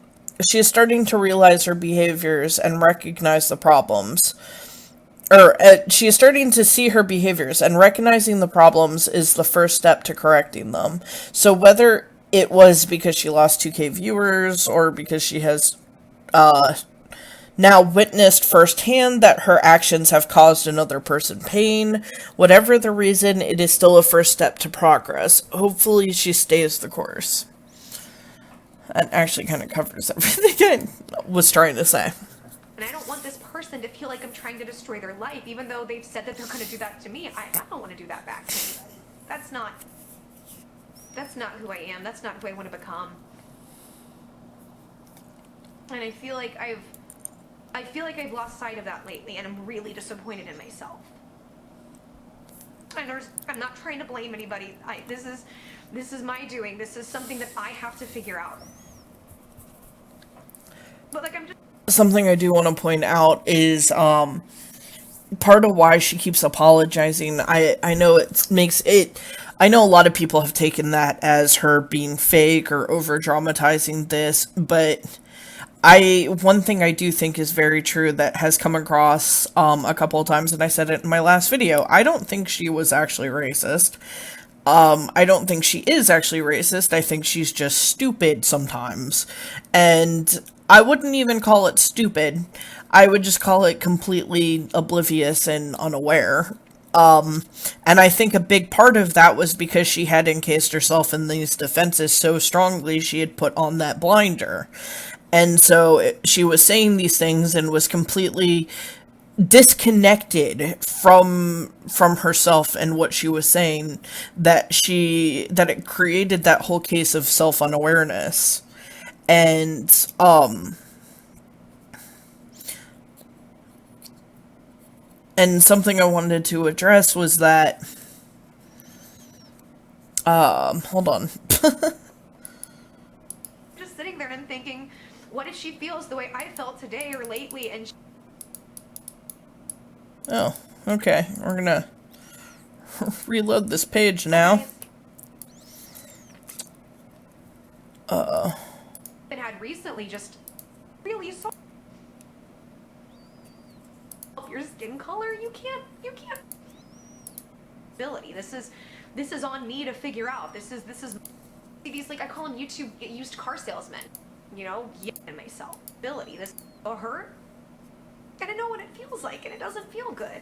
She is starting to realize her behaviors and recognize the problems. She is starting to see her behaviors, and recognizing the problems is the first step to correcting them. So whether it was because she lost 2K viewers, or because she has now witnessed firsthand that her actions have caused another person pain, whatever the reason, it is still a first step to progress. Hopefully she stays the course. That actually kind of covers everything I was trying to say. And I don't want this person to feel like I'm trying to destroy their life, even though they've said that they're going to do that to me. I don't want to do that back to anybody. That's not who I am. That's not who I want to become. And I feel like I've lost sight of that lately, and I'm really disappointed in myself. I'm not trying to blame anybody. This is my doing. This is something that I have to figure out. But like, I'm just... Something I do want to point out is part of why she keeps apologizing. I know it makes it... I know a lot of people have taken that as her being fake or over-dramatizing this, but one thing I do think is very true that has come across a couple of times, and I said it in my last video, I don't think she was actually racist. I don't think she is actually racist. I think she's just stupid sometimes. And I wouldn't even call it stupid. I would just call it completely oblivious and unaware. And I think a big part of that was because she had encased herself in these defenses so strongly, she had put on that blinder. And so she was saying these things and was completely disconnected from herself and what she was saying, that it created that whole case of self-unawareness. And something I wanted to address was that, hold on. Just sitting there and thinking, what if she feels the way I felt today or lately, and Oh, okay. We're gonna reload this page now. and had recently just really so your skin color, you can't ability. This is on me to figure out. This is these, like, I call them YouTube used car salesmen, you know, and myself ability. This or her, and I know what it feels like, and it doesn't feel good.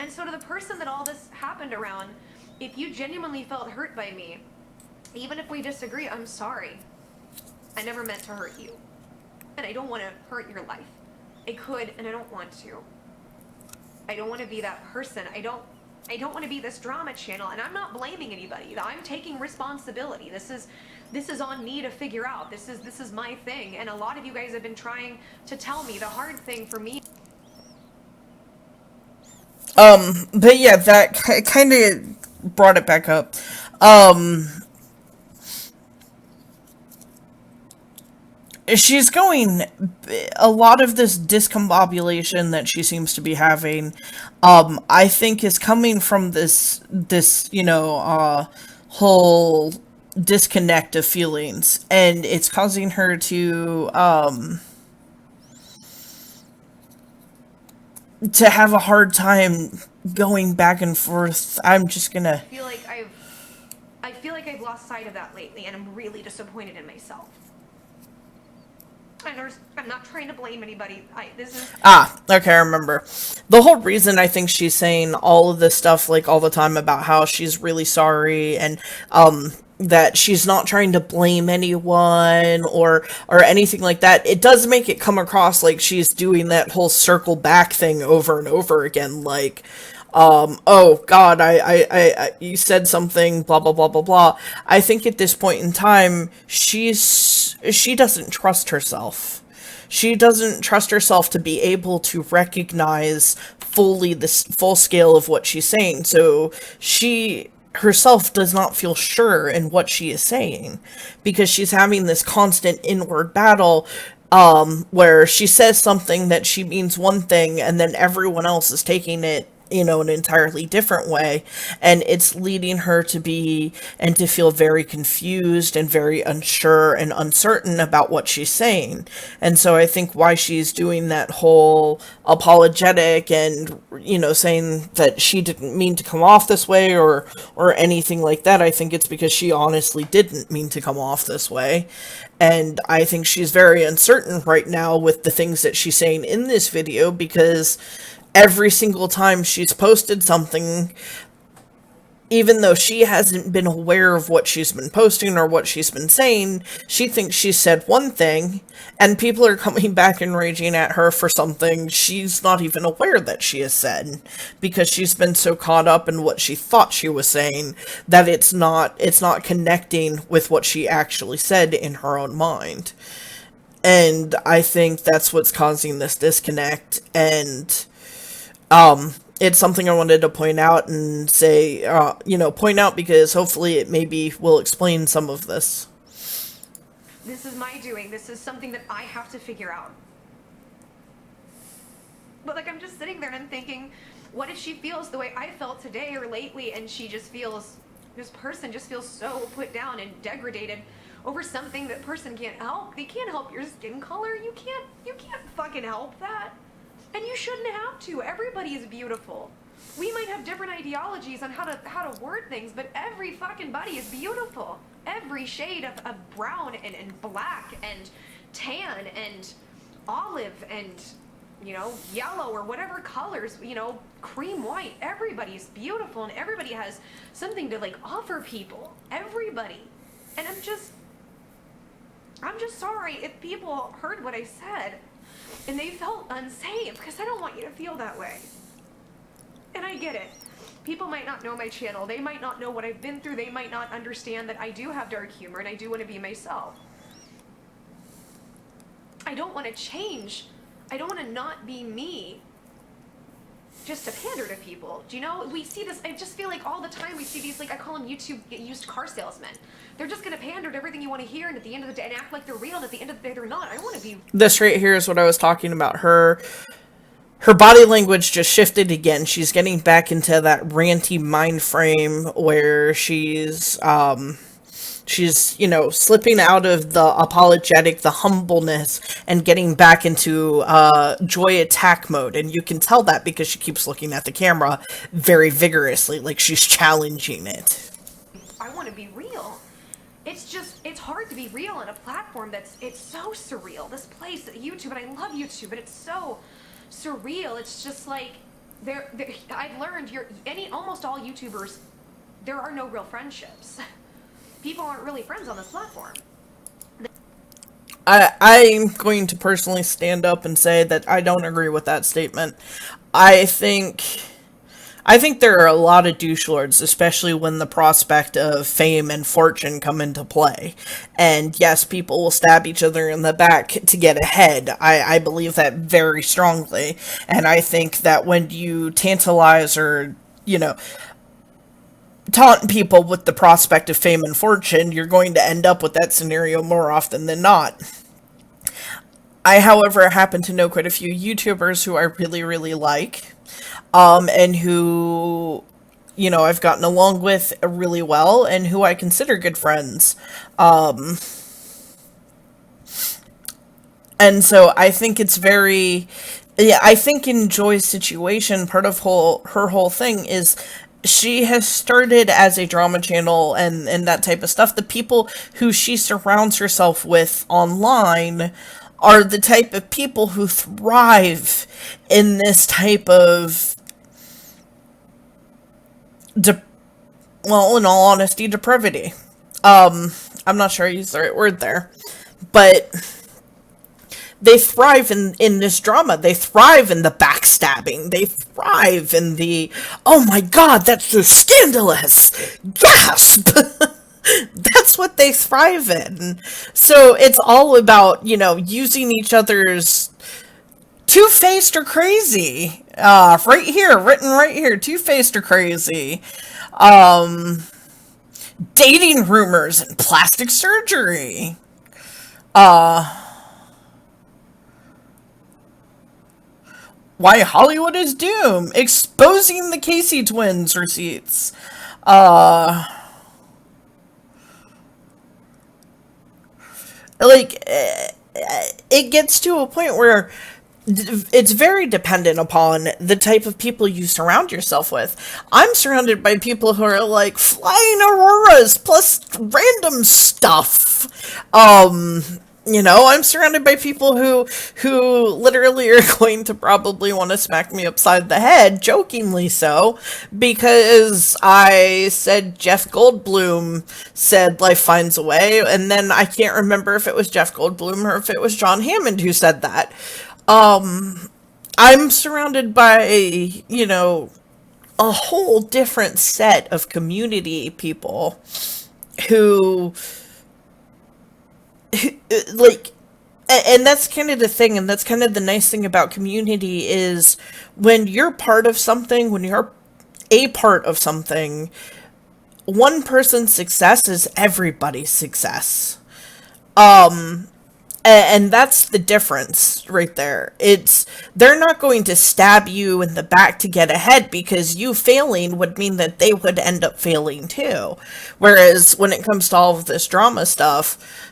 And so to the person that all this happened around, if you genuinely felt hurt by me, even if we disagree, I'm sorry. I never meant to hurt you, and I don't want to hurt your life. I could, and I don't want to. I don't want to be that person. I don't want to be this drama channel, and I'm not blaming anybody. I'm taking responsibility. This is on me to figure out. This is my thing, and a lot of you guys have been trying to tell me the hard thing for me. But yeah, that kind of brought it back up. She's going, a lot of this discombobulation that she seems to be having, I think is coming from this, you know, whole disconnect of feelings, and it's causing her to have a hard time going back and forth. I'm just gonna I feel like I've lost sight of that lately, and I'm really disappointed in myself. I'm not trying to blame anybody. Okay, I remember. The whole reason I think she's saying all of this stuff, like, all the time about how she's really sorry, and, that she's not trying to blame anyone, or anything like that, it does make it come across like she's doing that whole circle back thing over and over again, like, oh god, I you said something, blah blah blah blah blah. I think at this point in time, she doesn't trust herself. She doesn't trust herself to be able to recognize fully the full scale of what she's saying. So she herself does not feel sure in what she is saying, because she's having this constant inward battle, where she says something that she means one thing, and then everyone else is taking it, you know, an entirely different way, and it's leading her to be and to feel very confused and very unsure and uncertain about what she's saying. And so I think why she's doing that whole apologetic and, you know, saying that she didn't mean to come off this way or anything like that, I think it's because she honestly didn't mean to come off this way. And I think she's very uncertain right now with the things that she's saying in this video, because every single time she's posted something, even though she hasn't been aware of what she's been posting or what she's been saying, she thinks she said one thing, and people are coming back and raging at her for something she's not even aware that she has said, because she's been so caught up in what she thought she was saying that it's not connecting with what she actually said in her own mind. And I think that's what's causing this disconnect, and it's something I wanted to point out and say, you know, point out, because hopefully it maybe will explain some of this. This is my doing. This is something that I have to figure out. But, like, I'm just sitting there and I'm thinking, what if she feels the way I felt today or lately, and she just feels, this person just feels so put down and degraded over something that person can't help. They can't help your skin color. You can't fucking help that. And you shouldn't have to. Everybody is beautiful. We might have different ideologies on how to word things, but every fucking body is beautiful. Every shade of brown and black and tan and olive and, you know, yellow or whatever colors, you know, cream white. Everybody's beautiful and everybody has something to like offer people. Everybody. And I'm just sorry if people heard what I said and they felt unsafe, because I don't want you to feel that way. And I get it. People might not know my channel. They might not know what I've been through. They might not understand that I do have dark humor and I do want to be myself. I don't want to change. I don't want to not be me just to pander to people. Do you know? We see this, I just feel like all the time we see these, like, I call them YouTube used car salesmen. They're just going to pander to everything you want to hear, and at the end of the day, and act like they're real, and at the end of the day, they're not. I want to be... This right here is what I was talking about. Her body language just shifted again. She's getting back into that ranty mind frame where she's, you know, slipping out of the apologetic, the humbleness, and getting back into joy attack mode. And you can tell that because she keeps looking at the camera very vigorously, like she's challenging it. I want to be real. It's hard to be real on a platform it's so surreal. This place, YouTube, and I love YouTube, but it's so surreal. It's just like, I've learned almost all YouTubers, there are no real friendships. People aren't really friends on this platform. I'm going to personally stand up and say that I don't agree with that statement. I think there are a lot of douche lords, especially when the prospect of fame and fortune come into play. And yes, people will stab each other in the back to get ahead. I believe that very strongly. And I think that when you tantalize or, you know, taunt people with the prospect of fame and fortune, you're going to end up with that scenario more often than not. I, however, happen to know quite a few YouTubers who I really, really like, and who, you know, I've gotten along with really well, and who I consider good friends. And so I think it's very, yeah, I think in Joy's situation, part of her whole thing is she has started as a drama channel and that type of stuff. The people who she surrounds herself with online are the type of people who thrive in this type of, well, in all honesty, depravity. I'm not sure I used the right word there, but they thrive in this drama. They thrive in the backstabbing. They thrive in the, oh my god, that's so scandalous! Gasp! That's what they thrive in. So it's all about, you know, using each other's two-faced or crazy. Right here, written right here, two-faced or crazy. Dating rumors and plastic surgery. Why Hollywood is Doomed. Exposing the Casey twins receipts. Like, it gets to a point where it's very dependent upon the type of people you surround yourself with. I'm surrounded by people who are like flying auroras plus random stuff. You know, I'm surrounded by people who literally are going to probably want to smack me upside the head, jokingly so, because I said Jeff Goldblum said life finds a way, and then I can't remember if it was Jeff Goldblum or if it was John Hammond who said that. I'm surrounded by, you know, a whole different set of community people who like, and that's kind of the thing, and that's kind of the nice thing about community is when you're part of something, when you're a part of something, one person's success is everybody's success. And that's the difference right there. They're not going to stab you in the back to get ahead, because you failing would mean that they would end up failing too. Whereas when it comes to all of this drama stuff,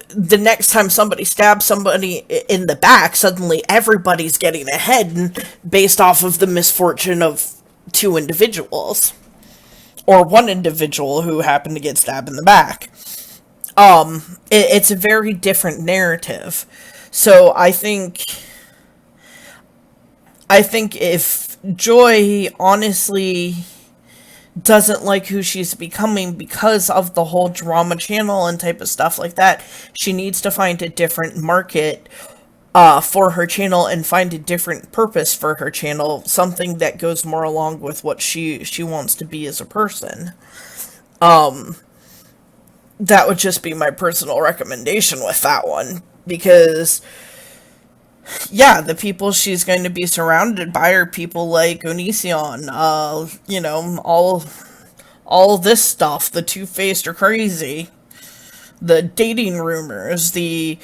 the next time somebody stabs somebody in the back, suddenly everybody's getting ahead based off of the misfortune of two individuals. Or one individual who happened to get stabbed in the back. it's a very different narrative. So I think if Joy honestly doesn't like who she's becoming because of the whole drama channel and type of stuff like that, she needs to find a different market for her channel and find a different purpose for her channel, something that goes more along with what she wants to be as a person. That would just be my personal recommendation with that one, because yeah, the people she's going to be surrounded by are people like Onision, all this stuff, the two-faced or crazy, the dating rumors, the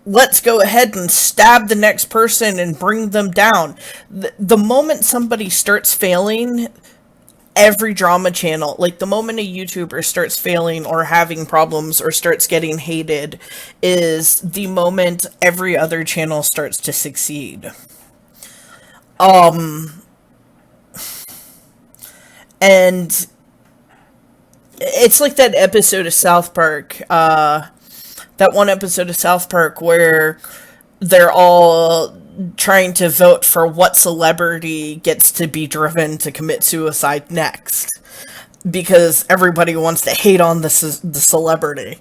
let's go ahead and stab the next person and bring them down. The moment somebody starts failing, every drama channel, like the moment a YouTuber starts failing or having problems or starts getting hated, is the moment every other channel starts to succeed. And it's like that episode of South Park, that one episode of South Park where they're all trying to vote for what celebrity gets to be driven to commit suicide next, because everybody wants to hate on the celebrity.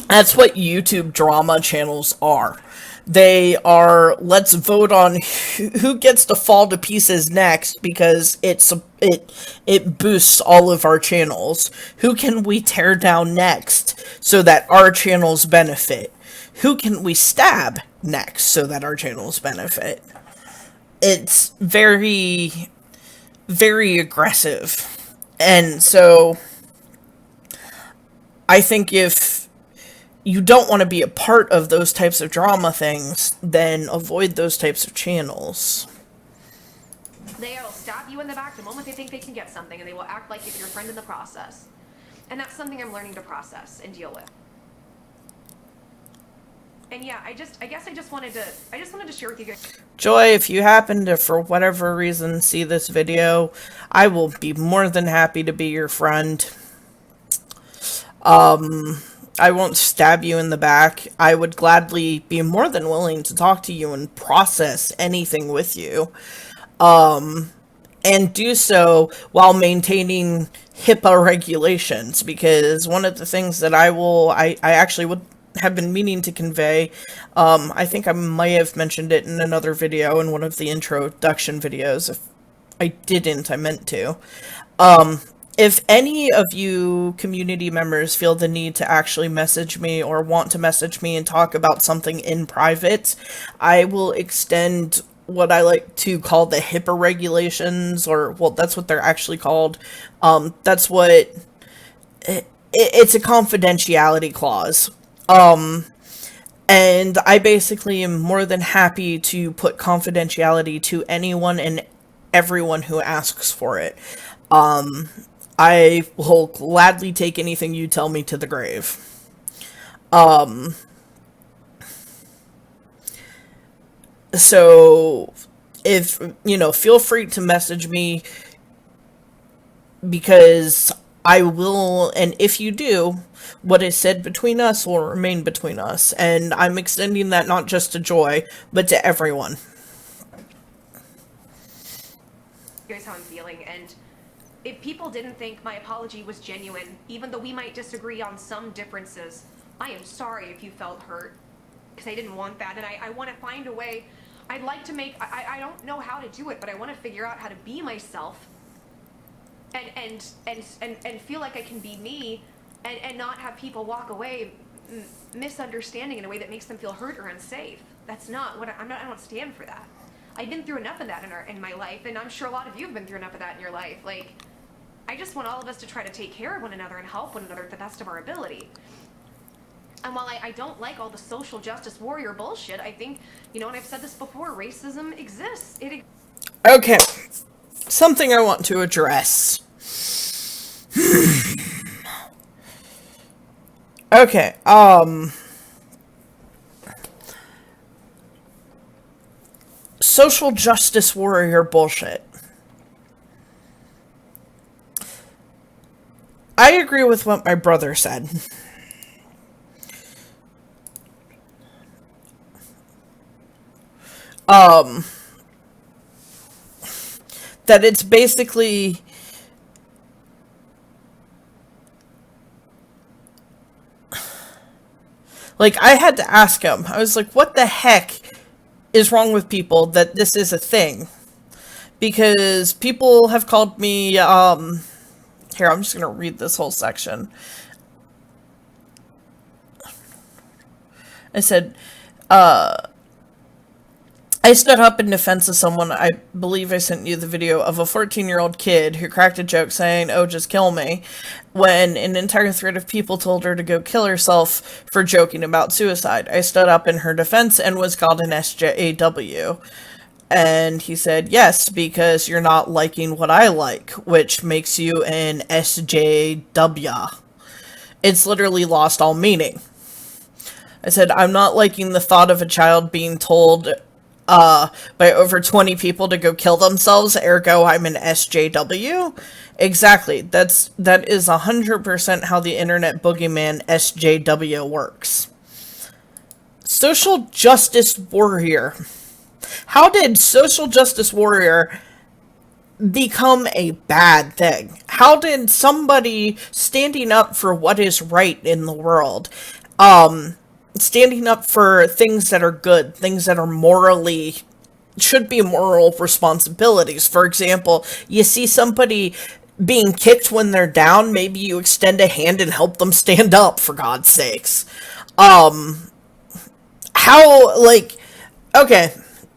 That's what YouTube drama channels are. They are, let's vote on who gets to fall to pieces next, because it boosts all of our channels. Who can we tear down next so that our channels benefit? Who can we stab next so that our channels benefit? It's very, very aggressive. And so I think if you don't want to be a part of those types of drama things, then avoid those types of channels. They'll stab you in the back the moment they think they can get something, and they will act like it's your friend in the process. And that's something I'm learning to process and deal with. And yeah, I just wanted to share with you guys. Joy, if you happen to, for whatever reason, see this video, I will be more than happy to be your friend. I won't stab you in the back. I would gladly be more than willing to talk to you and process anything with you. And do so while maintaining HIPAA regulations, because one of the things that I actually would have been meaning to convey, I think I might have mentioned it in another video, in one of the introduction videos. If I didn't, I meant to. If any of you community members feel the need to actually message me or want to message me and talk about something in private, I will extend what I like to call the HIPAA regulations, or, well, that's what they're actually called. That's what... It's a confidentiality clause. And I basically am more than happy to put confidentiality to anyone and everyone who asks for it. I will gladly take anything you tell me to the grave. So, if, feel free to message me, because I will, and if you do, what is said between us will remain between us, and I'm extending that not just to Joy, but to everyone. Here's how I'm feeling, and if people didn't think my apology was genuine, even though we might disagree on some differences, I am sorry if you felt hurt, because I didn't want that, and I want to find a way. I'd like to make, I don't know how to do it, but I want to figure out how to be myself and feel like I can be me, and not have people walk away misunderstanding in a way that makes them feel hurt or unsafe. That's not what I don't stand for that. I've been through enough of that in my life, and I'm sure a lot of you have been through enough of that in your life. Like, I just want all of us to try to take care of one another and help one another to the best of our ability. And while I don't like all the social justice warrior bullshit, I think, and I've said this before, racism exists. Okay. Something I want to address. Okay, social justice warrior bullshit. I I agree with what my brother said. That it's basically like, I had to ask him. I was like, what the heck is wrong with people that this is a thing? Because people have called me, here, I'm just going to read this whole section. I said, I stood up in defense of someone. I believe I sent you the video of a 14-year-old kid who cracked a joke saying, "Oh, just kill me," when an entire thread of people told her to go kill herself for joking about suicide. I stood up in her defense and was called an SJW. And he said, yes, because you're not liking what I like, which makes you an SJW. It's literally lost all meaning. I said, I'm not liking the thought of a child being told by over 20 people to go kill themselves, ergo I'm an SJW. Exactly. That is 100% how the internet boogeyman SJW works. Social justice warrior. How did social justice warrior become a bad thing? How did somebody standing up for what is right in the world, standing up for things that are good, things that are morally, should be moral responsibilities. For example, you see somebody being kicked when they're down, maybe you extend a hand and help them stand up, for God's sakes. Okay,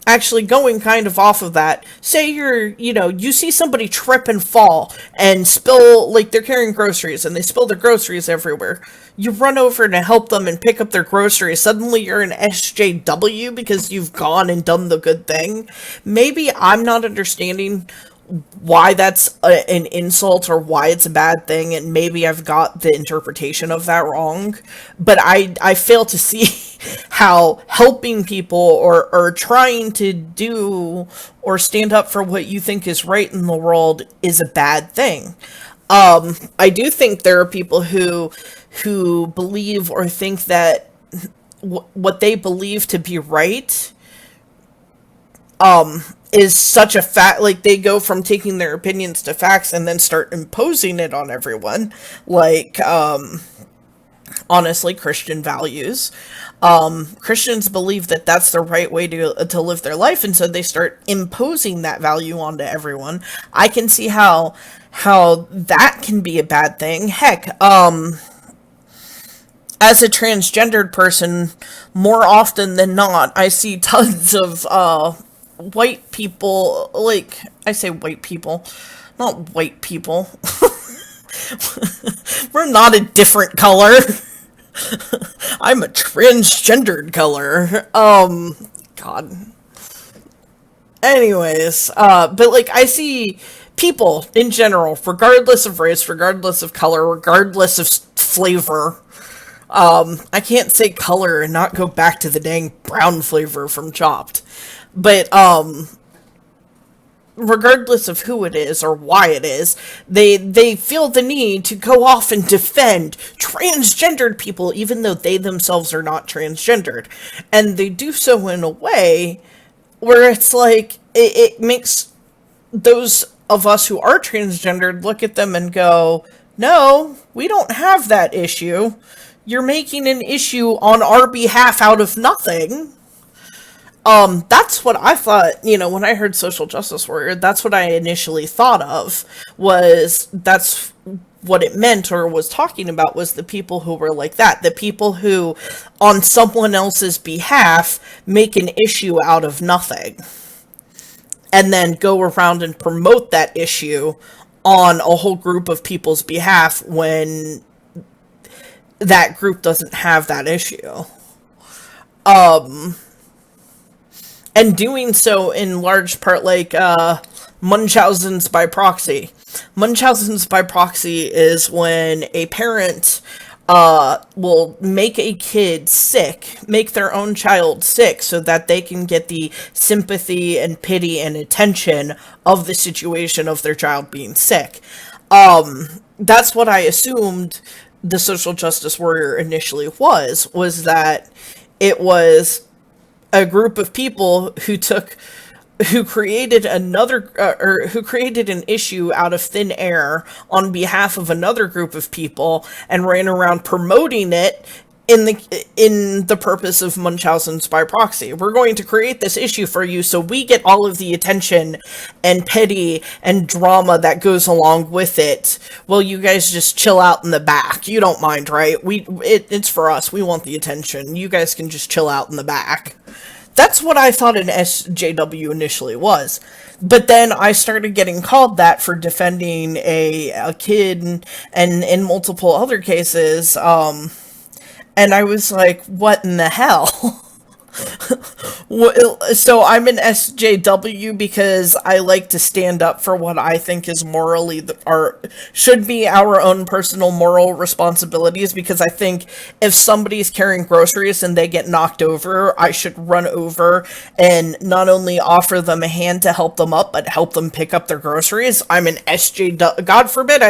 actually going kind of off of that, say you see somebody trip and fall and spill, like they're carrying groceries and they spill their groceries everywhere. You run over to help them and pick up their groceries. Suddenly you're an SJW because you've gone and done the good thing. Maybe I'm not understanding why that's an insult or why it's a bad thing, and maybe I've got the interpretation of that wrong, but I fail to see how helping people or trying to do or stand up for what you think is right in the world is a bad thing. I do think there are people who believe or think that what they believe to be right is such a fact, like they go from taking their opinions to facts and then start imposing it on everyone, like honestly, Christian values. Christians believe that that's the right way to live their life, and so they start imposing that value onto everyone. I can see how that can be a bad thing. Heck, as a transgendered person, more often than not, I see tons of white people, like, I say white people, not white people. We're not a different color. I'm a transgendered color. God. Anyways, but like, I see people in general, regardless of race, regardless of color, regardless of flavor. I can't say color and not go back to the dang brown flavor from Chopped. But, regardless of who it is or why it is, they feel the need to go off and defend transgendered people, even though they themselves are not transgendered. And they do so in a way where it's like, it makes those of us who are transgendered look at them and go, no, we don't have that issue. You're making an issue on our behalf out of nothing. That's what I thought, when I heard social justice warrior, that's what I initially thought of, was that's what it meant or was talking about, was the people who were like that, the people who, on someone else's behalf, make an issue out of nothing, and then go around and promote that issue on a whole group of people's behalf when that group doesn't have that issue. And doing so in large part like Munchausen's by proxy. Munchausen's by proxy is when a parent will make a kid sick, make their own child sick, so that they can get the sympathy and pity and attention of the situation of their child being sick. that's what I assumed the social justice warrior initially was that it was a group of people who created who created an issue out of thin air on behalf of another group of people and ran around promoting it in the purpose of Munchausen's by proxy. We're going to create this issue for you so we get all of the attention and pity and drama that goes along with it. Well, you guys just chill out in the back. You don't mind, right? It's for us. We want the attention. You guys can just chill out in the back. That's what I thought an SJW initially was. But then I started getting called that for defending a kid and in multiple other cases, and I was like, what in the hell? So I'm an SJW because I like to stand up for what I think is morally should be our own personal moral responsibilities, because I think if somebody's carrying groceries and they get knocked over, I should run over and not only offer them a hand to help them up, but help them pick up their groceries. I'm an SJW. God forbid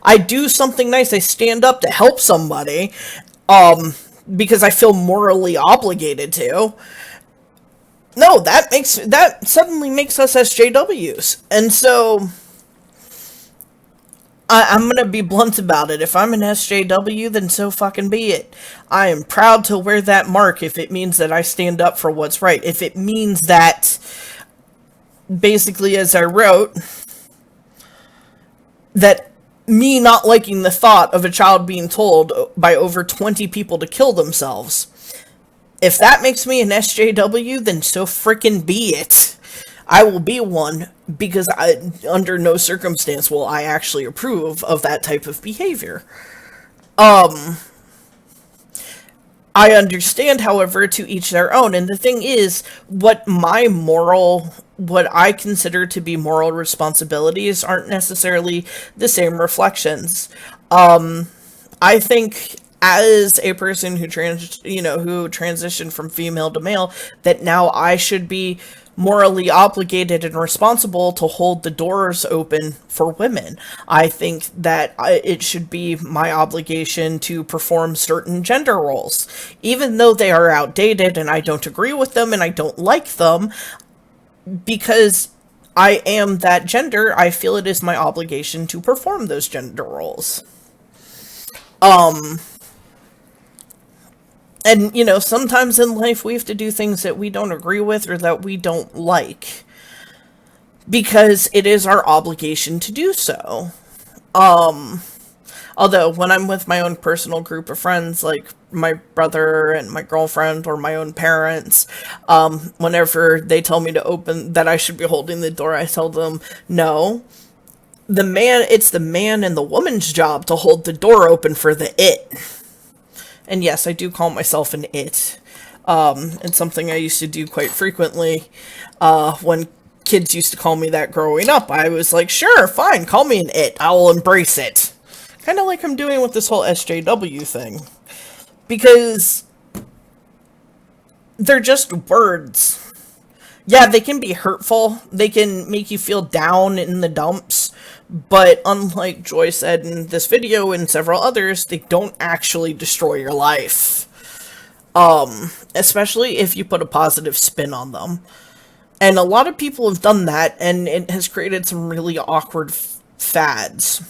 I do something nice. I stand up to help somebody. Because I feel morally obligated to. No, that suddenly makes us SJWs. And so I'm gonna be blunt about it. If I'm an SJW, then so fucking be it. I am proud to wear that mark if it means that I stand up for what's right. If it means that, basically, as I wrote, that me not liking the thought of a child being told by over 20 people to kill themselves. If that makes me an SJW, then so frickin' be it. I will be one, because under no circumstance will I actually approve of that type of behavior. I understand, however, to each their own, and the thing is, what I consider to be moral responsibilities aren't necessarily the same reflections. I think as a person who transitioned from female to male, that now I should be morally obligated and responsible to hold the doors open for women. I think that it should be my obligation to perform certain gender roles. Even though they are outdated and I don't agree with them and I don't like them, because I am that gender, I feel it is my obligation to perform those gender roles. And, sometimes in life we have to do things that we don't agree with or that we don't like, because it is our obligation to do so. Although, when I'm with my own personal group of friends, like my brother and my girlfriend or my own parents, whenever they tell me that I should be holding the door, I tell them, no. It's the man and the woman's job to hold the door open for the it. And yes, I do call myself an it. It's something I used to do quite frequently. When kids used to call me that growing up, I was like, sure, fine, call me an it. I will embrace it. Kind of like I'm doing with this whole SJW thing. Because they're just words. Yeah, they can be hurtful. They can make you feel down in the dumps. But unlike Joy said in this video and several others, they don't actually destroy your life. Especially if you put a positive spin on them. And a lot of people have done that, and it has created some really awkward fads.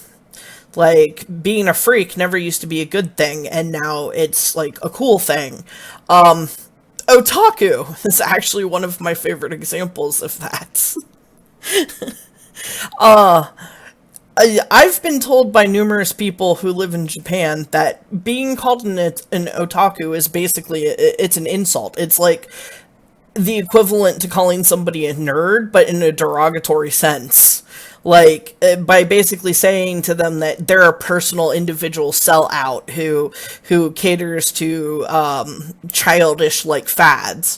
Like, being a freak never used to be a good thing, and now it's, like, a cool thing. Otaku is actually one of my favorite examples of that. I've been told by numerous people who live in Japan that being called an otaku is basically, it's an insult. It's like the equivalent to calling somebody a nerd, but in a derogatory sense. Like, by basically saying to them that they're a personal individual sellout who caters to childish, like, fads.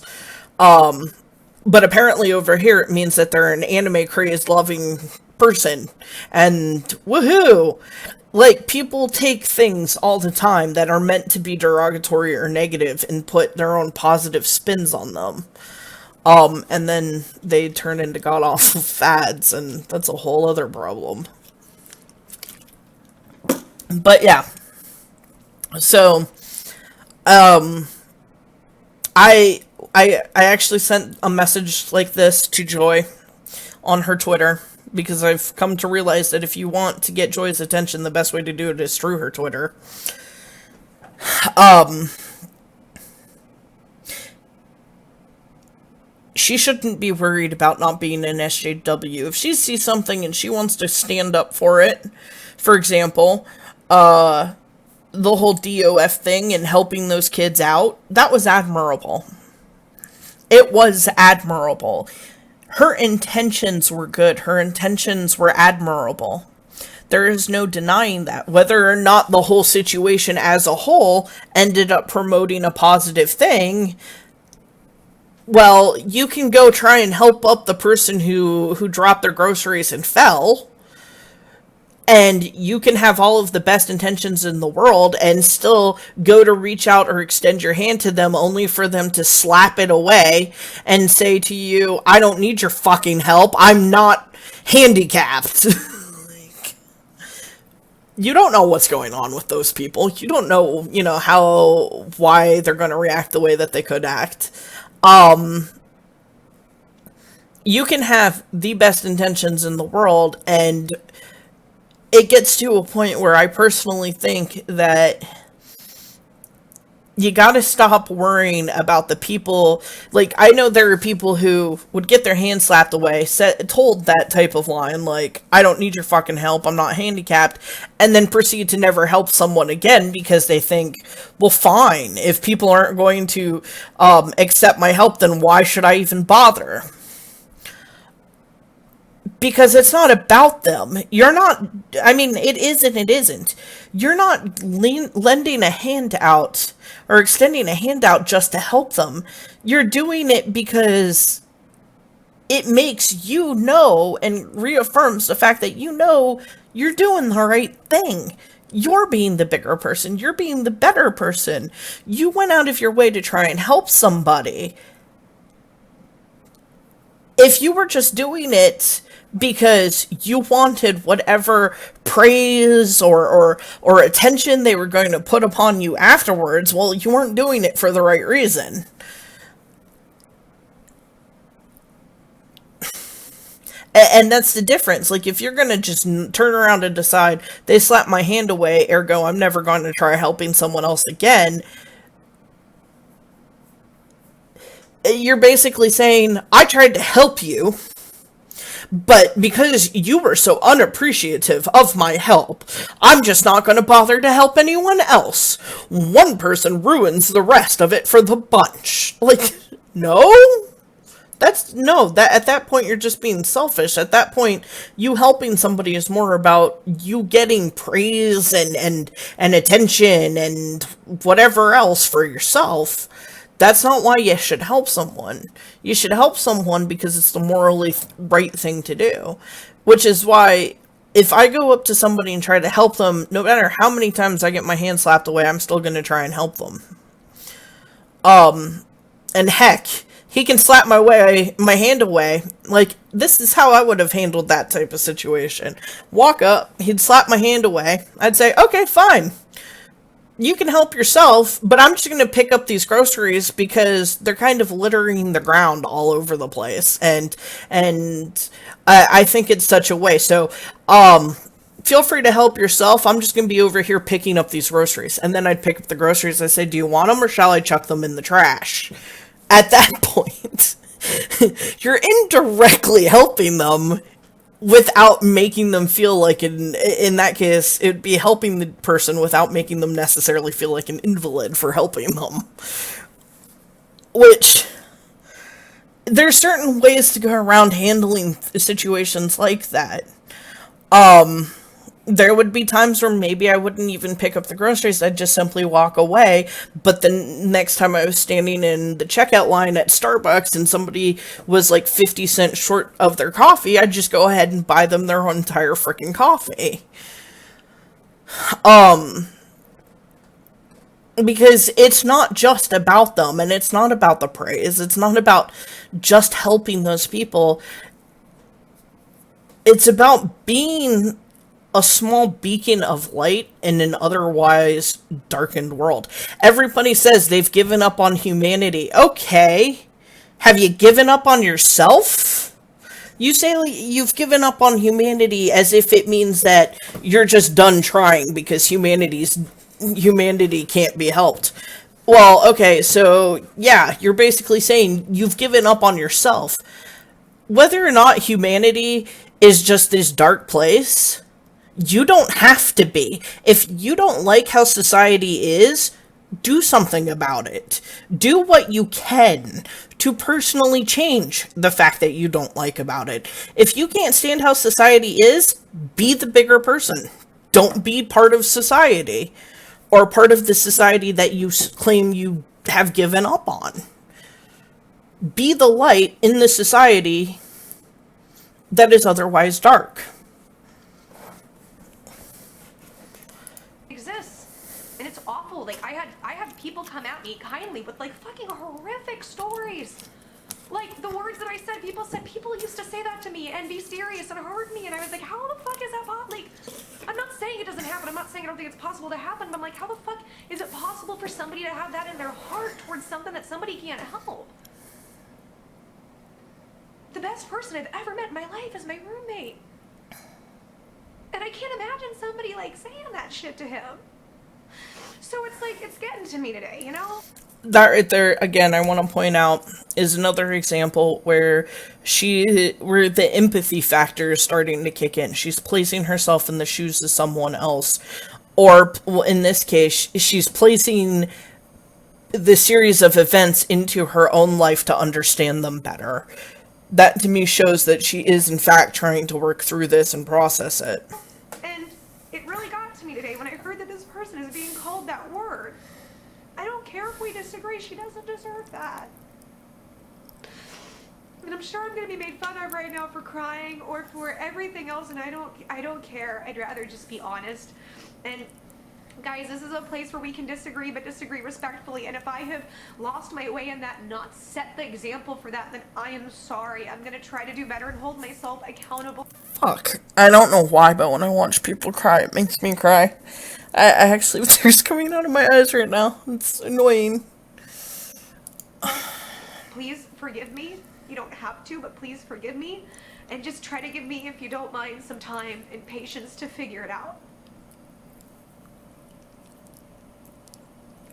But apparently over here it means that they're an anime crazed loving person. And woohoo! Like, people take things all the time that are meant to be derogatory or negative and put their own positive spins on them. And then they turn into god-awful fads, and that's a whole other problem. But yeah, so I actually sent a message like this to Joy on her Twitter because I've come to realize that if you want to get Joy's attention, the best way to do it is through her Twitter. She shouldn't be worried about not being an SJW. If she sees something and she wants to stand up for it, for example, the whole DOF thing and helping those kids out, that was admirable. It was admirable. Her intentions were good. Her intentions were admirable. There is no denying that. Whether or not the whole situation as a whole ended up promoting a positive thing, well, you can go try and help up the person who dropped their groceries and fell, and you can have all of the best intentions in the world and still go to reach out or extend your hand to them only for them to slap it away and say to you, I don't need your fucking help. I'm not handicapped. Like, you don't know what's going on with those people. You don't know, why they're going to react the way that they could act. You can have the best intentions in the world, and it gets to a point where I personally think that you gotta stop worrying about the people. Like, I know there are people who would get their hand slapped away, told that type of line, like, I don't need your fucking help, I'm not handicapped, and then proceed to never help someone again because they think, well, fine, if people aren't going to accept my help, then why should I even bother? Because it's not about them. You're not, it is and it isn't. You're not lending a hand out or extending a hand out just to help them. You're doing it because it makes you know and reaffirms the fact that you're doing the right thing. You're being the bigger person. You're being the better person. You went out of your way to try and help somebody. If you were just doing it because you wanted whatever praise or attention they were going to put upon you afterwards, well, you weren't doing it for the right reason. And that's the difference. Like, if you're going to just turn around and decide, they slapped my hand away, ergo I'm never going to try helping someone else again, you're basically saying, I tried to help you, but because you were so unappreciative of my help, I'm just not going to bother to help anyone else. One person ruins the rest of it for the bunch. Like, no? At that point, you're just being selfish. At that point, you helping somebody is more about you getting praise and attention and whatever else for yourself. That's not why you should help someone. You should help someone because it's the morally right thing to do. Which is why, if I go up to somebody and try to help them, no matter how many times I get my hand slapped away, I'm still going to try and help them. And heck, he can slap my hand away. Like, this is how I would have handled that type of situation. Walk up, he'd slap my hand away. I'd say, okay, fine. You can help yourself, but I'm just going to pick up these groceries because they're kind of littering the ground all over the place. And I think it's such a waste. So, feel free to help yourself. I'm just going to be over here picking up these groceries. And then I'd pick up the groceries. I say, do you want them or shall I chuck them in the trash? At that point, you're indirectly helping them without making them feel like, in that case, it'd be helping the person without making them necessarily feel like an invalid for helping them. Which, there's certain ways to go around handling situations like that. There would be times where maybe I wouldn't even pick up the groceries, I'd just simply walk away, but the next time I was standing in the checkout line at Starbucks and somebody was like 50 cents short of their coffee, I'd just go ahead and buy them their entire freaking coffee. Because it's not just about them, and it's not about the praise, it's not about just helping those people, it's about being a small beacon of light in an otherwise darkened world. Everybody says they've given up on humanity. Okay. Have you given up on yourself? You say you've given up on humanity as if it means that you're just done trying because humanity can't be helped. Well, okay, so yeah, you're basically saying you've given up on yourself. Whether or not humanity is just this dark place, you don't have to be. If you don't like how society is, do something about it. Do what you can to personally change the fact that you don't like about it. If you can't stand how society is, be the bigger person. Don't be part of society or part of the society that you claim you have given up on. Be the light in the society that is otherwise dark. Exists, and it's awful. Like I had people come at me kindly with like fucking horrific stories. Like the words that I said, people used to say that to me and be serious and hurt me, and I was like, how the fuck is that possible? Like, I'm not saying it doesn't happen. I'm not saying I don't think it's possible to happen, but I'm like, how the fuck is it possible for somebody to have that in their heart towards something that somebody can't help? The best person I've ever met in my life is my roommate. And I can't imagine somebody like saying that shit to him. So it's like, it's getting to me today, you know? That right there, again, I want to point out, is another example where where the empathy factor is starting to kick in. She's placing herself in the shoes of someone else. Or, in this case, she's placing the series of events into her own life to understand them better. That, to me, shows that she is, in fact, trying to work through this and process it. And it really got to me today when I heard that this person is being called that word. I don't care if we disagree, she doesn't deserve that. And I'm sure I'm gonna be made fun of right now for crying or for everything else, and I don't care. I'd rather just be honest. And guys, this is a place where we can disagree, but disagree respectfully. And if I have lost my way in that, not set the example for that, then I am sorry. I'm gonna try to do better and hold myself accountable. Fuck. I don't know why, but when I watch people cry, it makes me cry. I actually, tears coming out of my eyes right now. It's annoying. Please forgive me. You don't have to, but please forgive me. And just try to give me, if you don't mind, some time and patience to figure it out.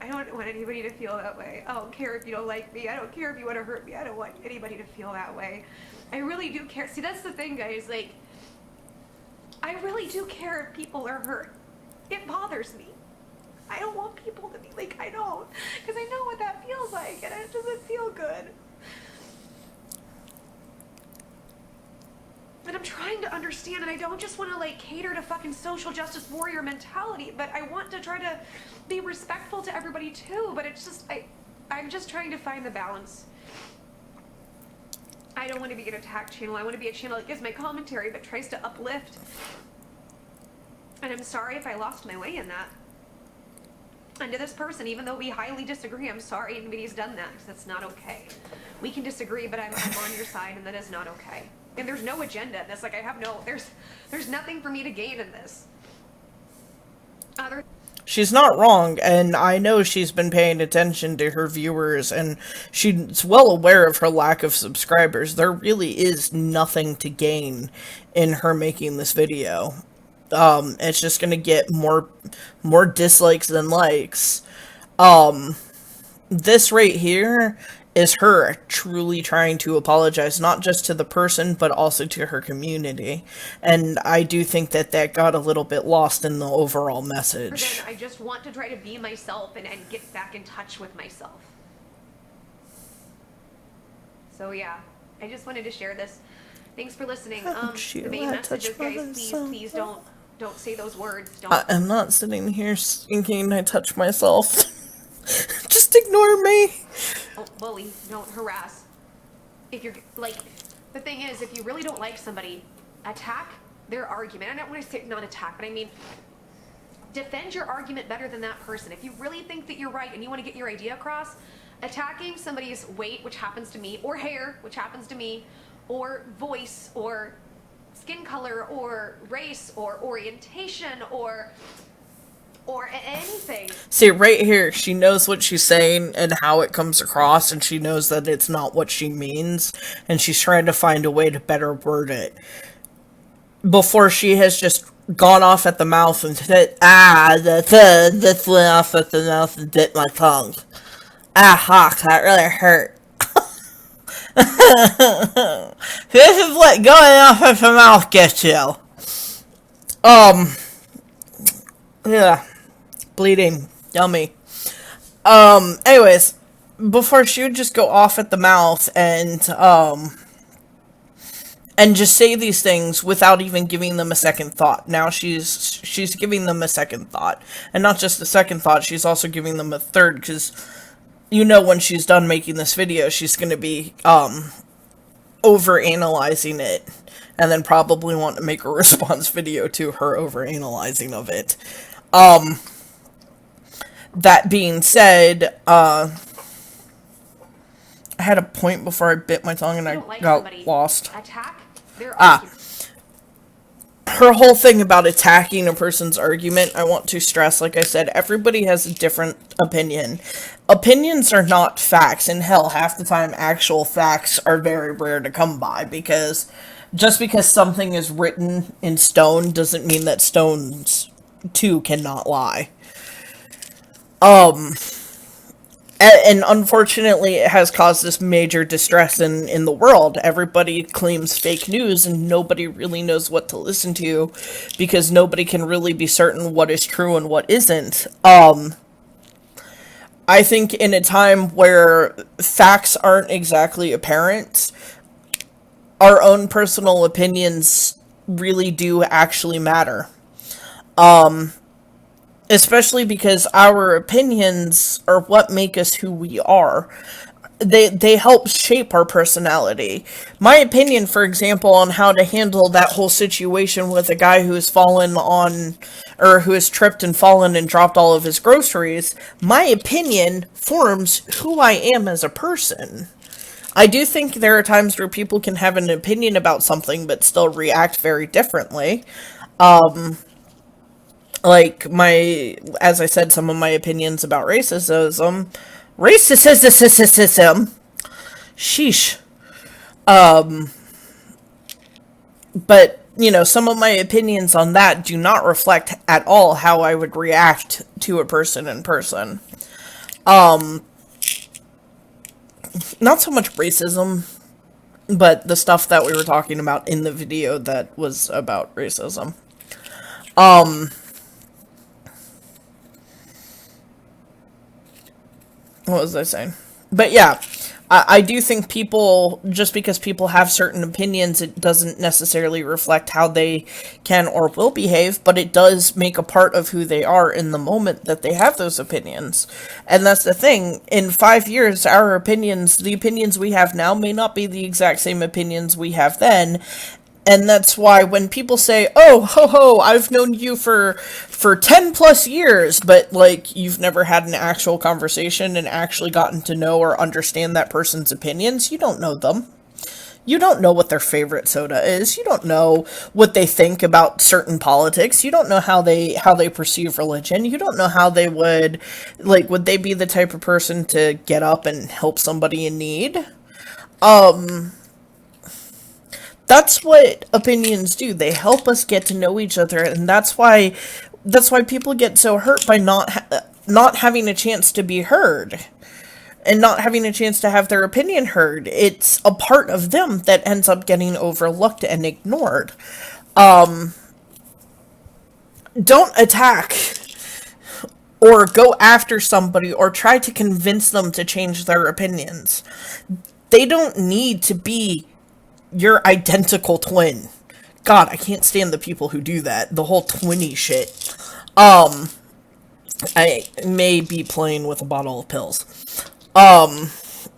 I don't want anybody to feel that way. I don't care if you don't like me. I don't care if you want to hurt me. I don't want anybody to feel that way. I really do care. See, that's the thing, guys. Like, I really do care if people are hurt. It bothers me. I don't want people to be like, I don't. Because I know what that feels like, and it doesn't feel good. And I'm trying to understand, and I don't just want to like cater to fucking social justice warrior mentality, but I want to try to be respectful to everybody too, but it's just, I'm just trying to find the balance. I don't want to be an attack channel. I want to be a channel that gives my commentary, but tries to uplift. And I'm sorry if I lost my way in that. And to this person, even though we highly disagree, I'm sorry anybody's done that, because that's not okay. We can disagree, but I'm on your side, and that is not okay. And there's no agenda in this. Like, I have no, there's nothing for me to gain in this. She's not wrong, and I know she's been paying attention to her viewers, and she's well aware of her lack of subscribers. There really is nothing to gain in her making this video. It's just gonna get more dislikes than likes. This right here is her truly trying to apologize, not just to the person, but also to her community. And I do think that that got a little bit lost in the overall message. I just want to try to be myself and get back in touch with myself. So yeah, I just wanted to share this. Thanks for listening. The main message is, guys, please don't say those words. I'm not sitting here thinking I touch myself. Just ignore me. Don't bully, don't harass. If you're, like, the thing is, if you really don't like somebody, attack their argument. I don't want to say not attack, but I mean, defend your argument better than that person. If you really think that you're right and you want to get your idea across, attacking somebody's weight, which happens to me, or hair, which happens to me, or voice, or skin color or race or orientation or anything. See, right here, she knows what she's saying and how it comes across, and she knows that it's not what she means, and she's trying to find a way to better word it. Before she has just gone off at the mouth and said, this went off at the mouth and bit my tongue. Hawk, that really hurt. This is what going off at the mouth gets you. Yeah. Bleeding. Yummy. Anyways, before she would just go off at the mouth and just say these things without even giving them a second thought. Now she's giving them a second thought. And not just a second thought, she's also giving them a third, because you know when she's done making this video, she's going to be, over-analyzing it. And then probably want to make a response video to her over-analyzing of it. That being said, I had a point before I bit my tongue and I got lost. Attack their Her whole thing about attacking a person's argument, I want to stress, like I said, everybody has a different opinion. Opinions are not facts, and hell, half the time actual facts are very rare to come by, because just because something is written in stone doesn't mean that stones too cannot lie. And unfortunately, it has caused this major distress in the world. Everybody claims fake news, and nobody really knows what to listen to, because nobody can really be certain what is true and what isn't. I think in a time where facts aren't exactly apparent, our own personal opinions really do actually matter. Especially because our opinions are what make us who we are. They help shape our personality. My opinion, for example, on how to handle that whole situation with a guy who has fallen on, or who has tripped and fallen and dropped all of his groceries, my opinion forms who I am as a person. I do think there are times where people can have an opinion about something but still react very differently. Like as I said, some of my opinions about racism. Sheesh. But, you know, some of my opinions on that do not reflect at all how I would react to a person in person. Not so much racism, but the stuff that we were talking about in the video that was about racism. What was I saying? But yeah, I do think people, just because people have certain opinions, it doesn't necessarily reflect how they can or will behave, but it does make a part of who they are in the moment that they have those opinions. And that's the thing. In 5 years, our opinions, the opinions we have now, may not be the exact same opinions we have then. And that's why when people say, oh, ho ho, I've known you for 10 plus years, but, like, you've never had an actual conversation and actually gotten to know or understand that person's opinions, you don't know them. You don't know what their favorite soda is. You don't know what they think about certain politics. You don't know how they perceive religion. You don't know how they would they be the type of person to get up and help somebody in need? That's what opinions do. They help us get to know each other, and that's why people get so hurt by not having a chance to be heard and not having a chance to have their opinion heard. It's a part of them that ends up getting overlooked and ignored. Don't attack or go after somebody or try to convince them to change their opinions. They don't need to be your identical twin. God, I can't stand the people who do that. The whole twinny shit. I may be playing with a bottle of pills. That's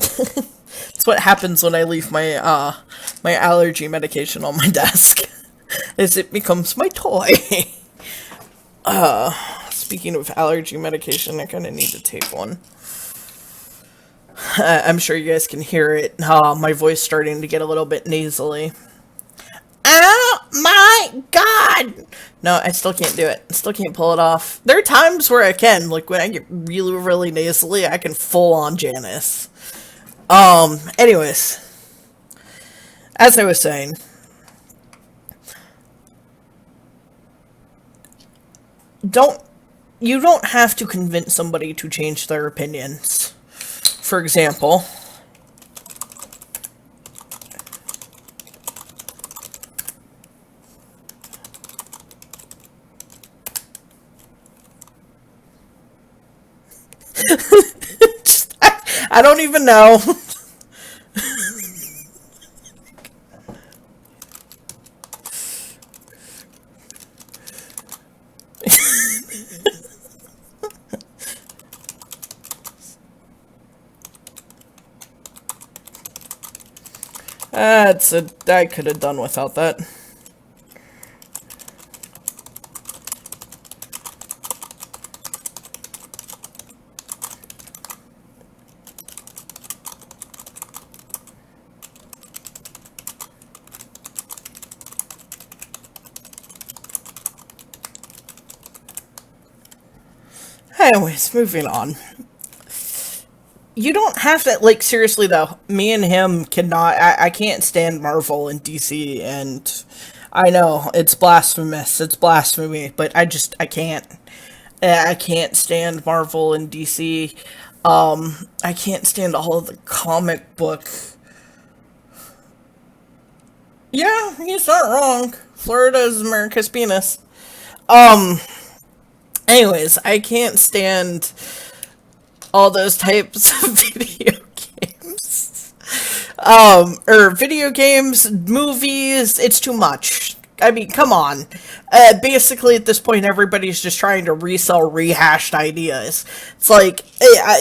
what happens when I leave my my allergy medication on my desk. Is it becomes my toy. Speaking of allergy medication, I kind of need to take one. I'm sure you guys can hear it. My voice starting to get a little bit nasally. Ow! my god! No, I still can't do it. I still can't pull it off. There are times where I can, like when I get really, really nasally, I can full on Janice. Anyways, as I was saying, don't you don't have to convince somebody to change their opinions. For example, I don't even know. I could have done without that. Anyways, moving on. You don't have to, like, seriously though, me and him cannot, I can't stand Marvel and DC, and I know, it's blasphemous, it's blasphemy, but I can't. I can't stand Marvel and DC. I can't stand all of the comic book. Yeah, he's not wrong. Florida is America's penis. Anyways, I can't stand all those types of video games. Or video games, movies, it's too much. I mean, come on. Basically, at this point, everybody's just trying to resell rehashed ideas. It's like,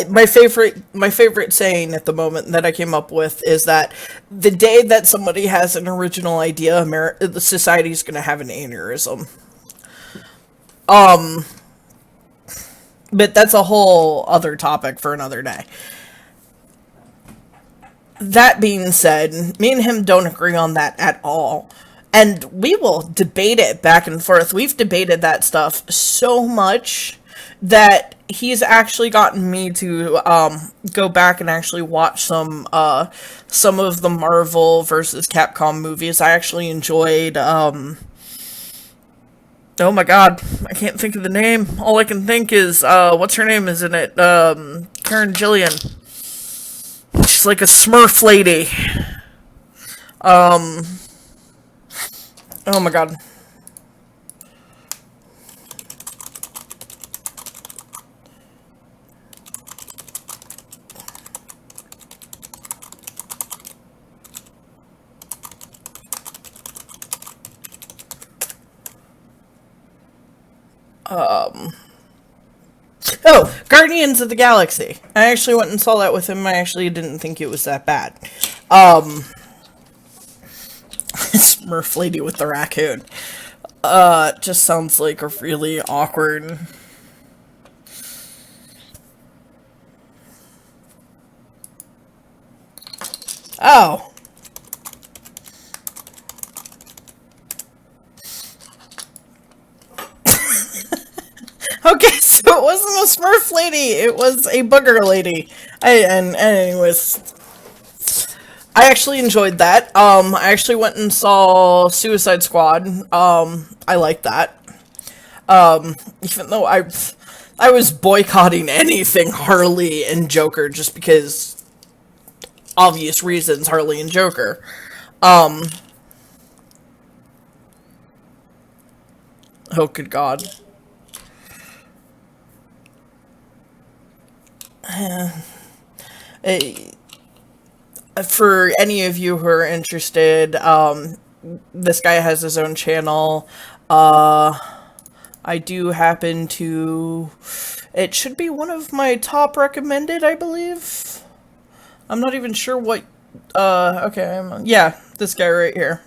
my favorite saying at the moment that I came up with is that the day that somebody has an original idea, the society's gonna have an aneurysm. But that's a whole other topic for another day. That being said, me and him don't agree on that at all. And we will debate it back and forth. We've debated that stuff so much that he's actually gotten me to go back and actually watch some of the Marvel versus Capcom movies. I actually enjoyed oh my god, I can't think of the name. All I can think is, what's her name, isn't it? Karen Gillian. She's like a Smurf lady. Oh my god. Oh, Guardians of the Galaxy. I actually went and saw that with him. I actually didn't think it was that bad. Smurf lady with the raccoon. Just sounds like a really awkward... Oh. Okay, so it wasn't a Smurf lady, it was a booger lady. And anyways, I actually enjoyed that. I actually went and saw Suicide Squad. I liked that. Even though I was boycotting anything Harley and Joker just because obvious reasons, Harley and Joker. Oh, good God. For any of you who are interested, this guy has his own channel. I do happen to... It should be one of my top recommended, I believe. I'm not even sure what... okay, yeah, this guy right here.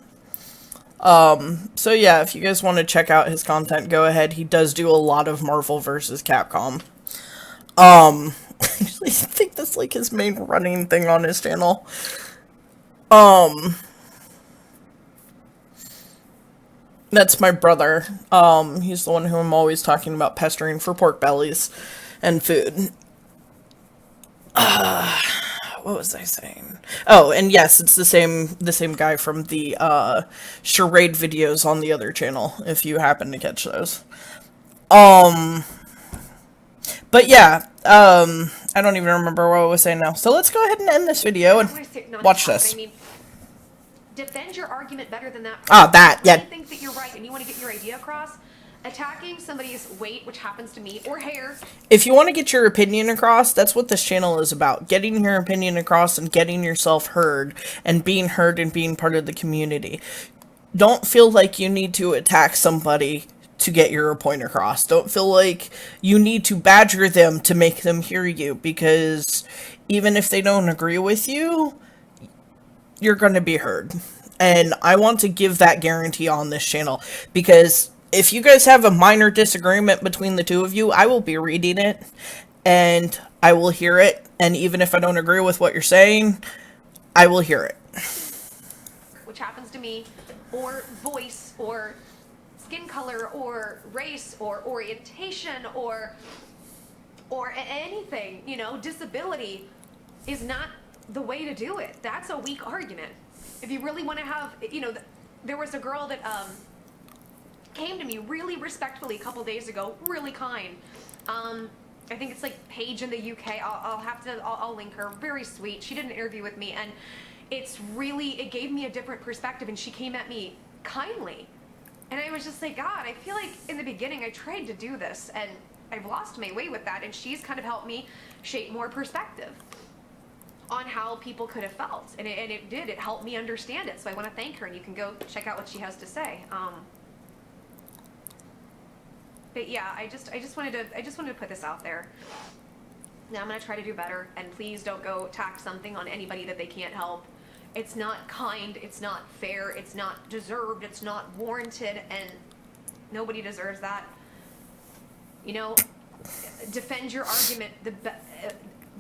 So yeah, if you guys want to check out his content, go ahead. He does do a lot of Marvel versus Capcom. I think that's like his main running thing on his channel. That's my brother. He's the one who I'm always talking about pestering for pork bellies and food. What was I saying? Oh, and yes, it's the same guy from the charade videos on the other channel, if you happen to catch those. Um, but yeah, I don't even remember what I was saying now. So let's go ahead and end this video and watch this. I mean, defend your argument better than that. That, yeah. If you think that you're right and you want to get your idea across, attacking somebody's weight, which happens to me, or hair. If you want to get your opinion across, that's what this channel is about. Getting your opinion across and getting yourself heard and being part of the community. Don't feel like you need to attack somebody to get your point across. Don't feel like you need to badger them to make them hear you, because even if they don't agree with you, you're going to be heard. And I want to give that guarantee on this channel, because if you guys have a minor disagreement between the two of you, I will be reading it, and I will hear it, and even if I don't agree with what you're saying, I will hear it. Which happens to me, or voice, or skin color, or race, or orientation, or anything, disability is not the way to do it. That's a weak argument. If you really want to have, there was a girl that, came to me really respectfully a couple days ago, really kind. I think it's like Paige in the UK. I'll link her. Very sweet. She did an interview with me, and it gave me a different perspective, and she came at me kindly. And I was just like, God, I feel like in the beginning I tried to do this, and I've lost my way with that, and she's kind of helped me shape more perspective on how people could have felt, and it did. It helped me understand it, so I want to thank her, and you can go check out what she has to say. But yeah, I just wanted to put this out there. Now I'm gonna try to do better, and please don't go tack something on anybody that they can't help. It's not kind, it's not fair, it's not deserved, it's not warranted, and nobody deserves that. Defend your argument.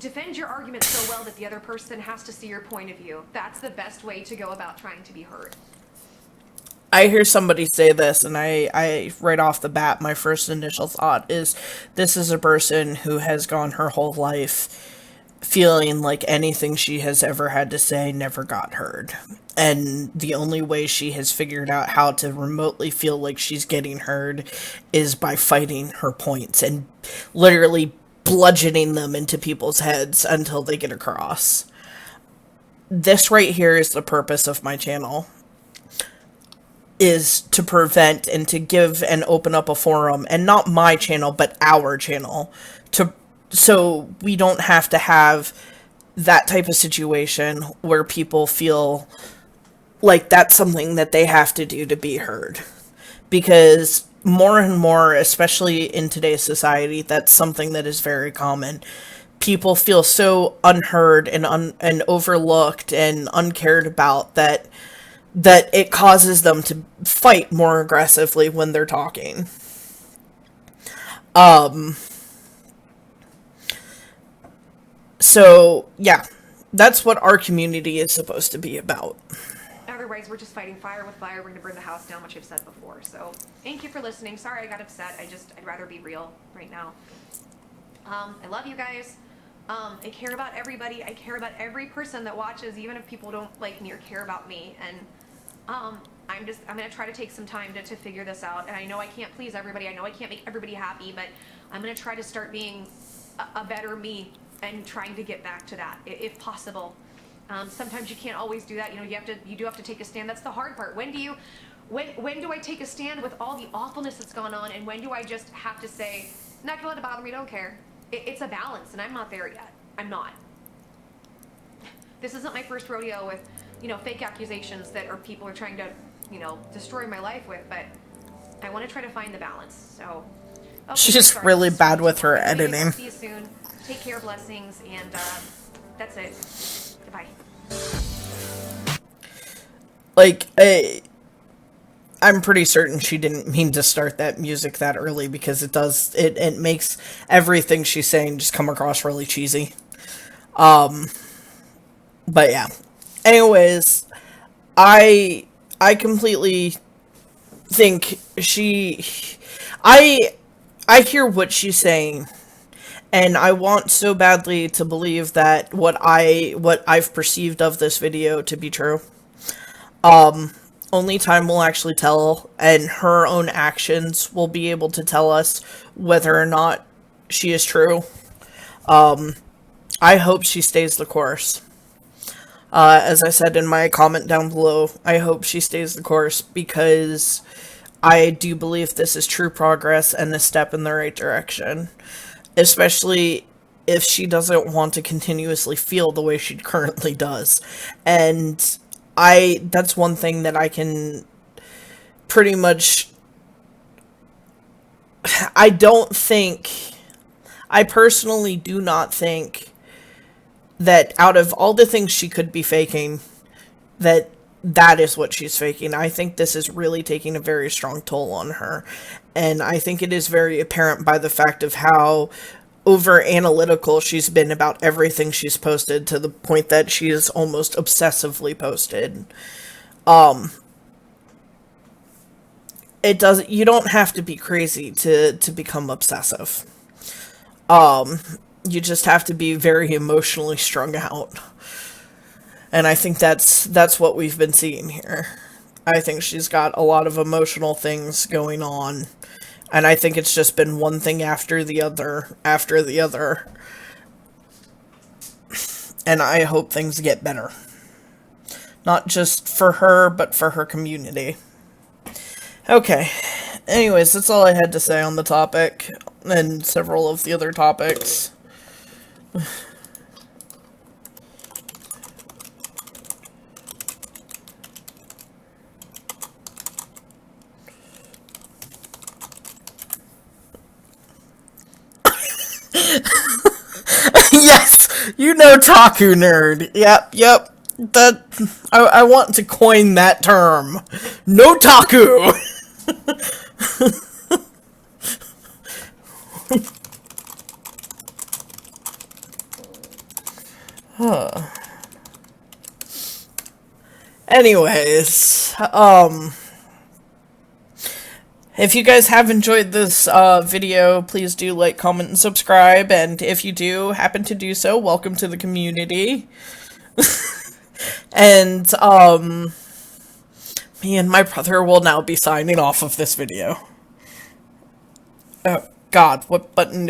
Defend your argument so well that the other person has to see your point of view. That's the best way to go about trying to be heard. I hear somebody say this, and I right off the bat, my first initial thought is, this is a person who has gone her whole life feeling like anything she has ever had to say never got heard. And the only way she has figured out how to remotely feel like she's getting heard is by fighting her points and literally bludgeoning them into people's heads until they get across. This right here is the purpose of my channel, is to prevent and to give and open up a forum, and not my channel, but our channel, so we don't have to have that type of situation where people feel like that's something that they have to do to be heard. Because more and more, especially in today's society, that's something that is very common. People feel so unheard and overlooked and uncared about that it causes them to fight more aggressively when they're talking. So, yeah, that's what our community is supposed to be about. Otherwise, we're just fighting fire with fire. We're going to burn the house down, which I've said before. So, thank you for listening. Sorry I got upset. I'd rather be real right now. I love you guys. I care about everybody. I care about every person that watches, even if people don't like me or care about me. And I'm going to try to take some time to figure this out. And I know I can't please everybody. I know I can't make everybody happy, but I'm going to try to start being a better me and trying to get back to that, if possible. Sometimes you can't always do that. You do have to take a stand. That's the hard part. When do I take a stand with all the awfulness that's gone on, and when do I just have to say, not gonna let it bother me, don't care. It's a balance, and I'm not there yet. I'm not. This isn't my first rodeo with, fake accusations that people are trying to, destroy my life with, but I want to try to find the balance. So, okay, she's really bad with her editing. See you soon. Take care, blessings, and that's it. Goodbye. Like, I'm pretty certain she didn't mean to start that music that early, because it makes everything she's saying just come across really cheesy. But yeah. Anyways, I completely think I I hear what she's saying, and I want so badly to believe that what I've perceived of this video to be true. Only time will actually tell, and her own actions will be able to tell us whether or not she is true. I hope she stays the course. As I said in my comment down below, I hope she stays the course because I do believe this is true progress and a step in the right direction. Especially if she doesn't want to continuously feel the way she currently does. And that's one thing that I can pretty much, I personally do not think that out of all the things she could be faking, that is what she's faking. I think this is really taking a very strong toll on her. And I think it is very apparent by the fact of how over analytical she's been about everything she's posted, to the point that she is almost obsessively posted. You don't have to be crazy to become obsessive. You just have to be very emotionally strung out. And I think that's what we've been seeing here. I think she's got a lot of emotional things going on. And I think it's just been one thing after the other, after the other. And I hope things get better. Not just for her, but for her community. Okay. Anyways, that's all I had to say on the topic. And several of the other topics. Yes, you know, Taku nerd. Yep. I want to coin that term. No Taku. Anyways, if you guys have enjoyed this video, please do like, comment, and subscribe. And if you do happen to do so, welcome to the community. And me and my brother will now be signing off of this video. Oh God, what button do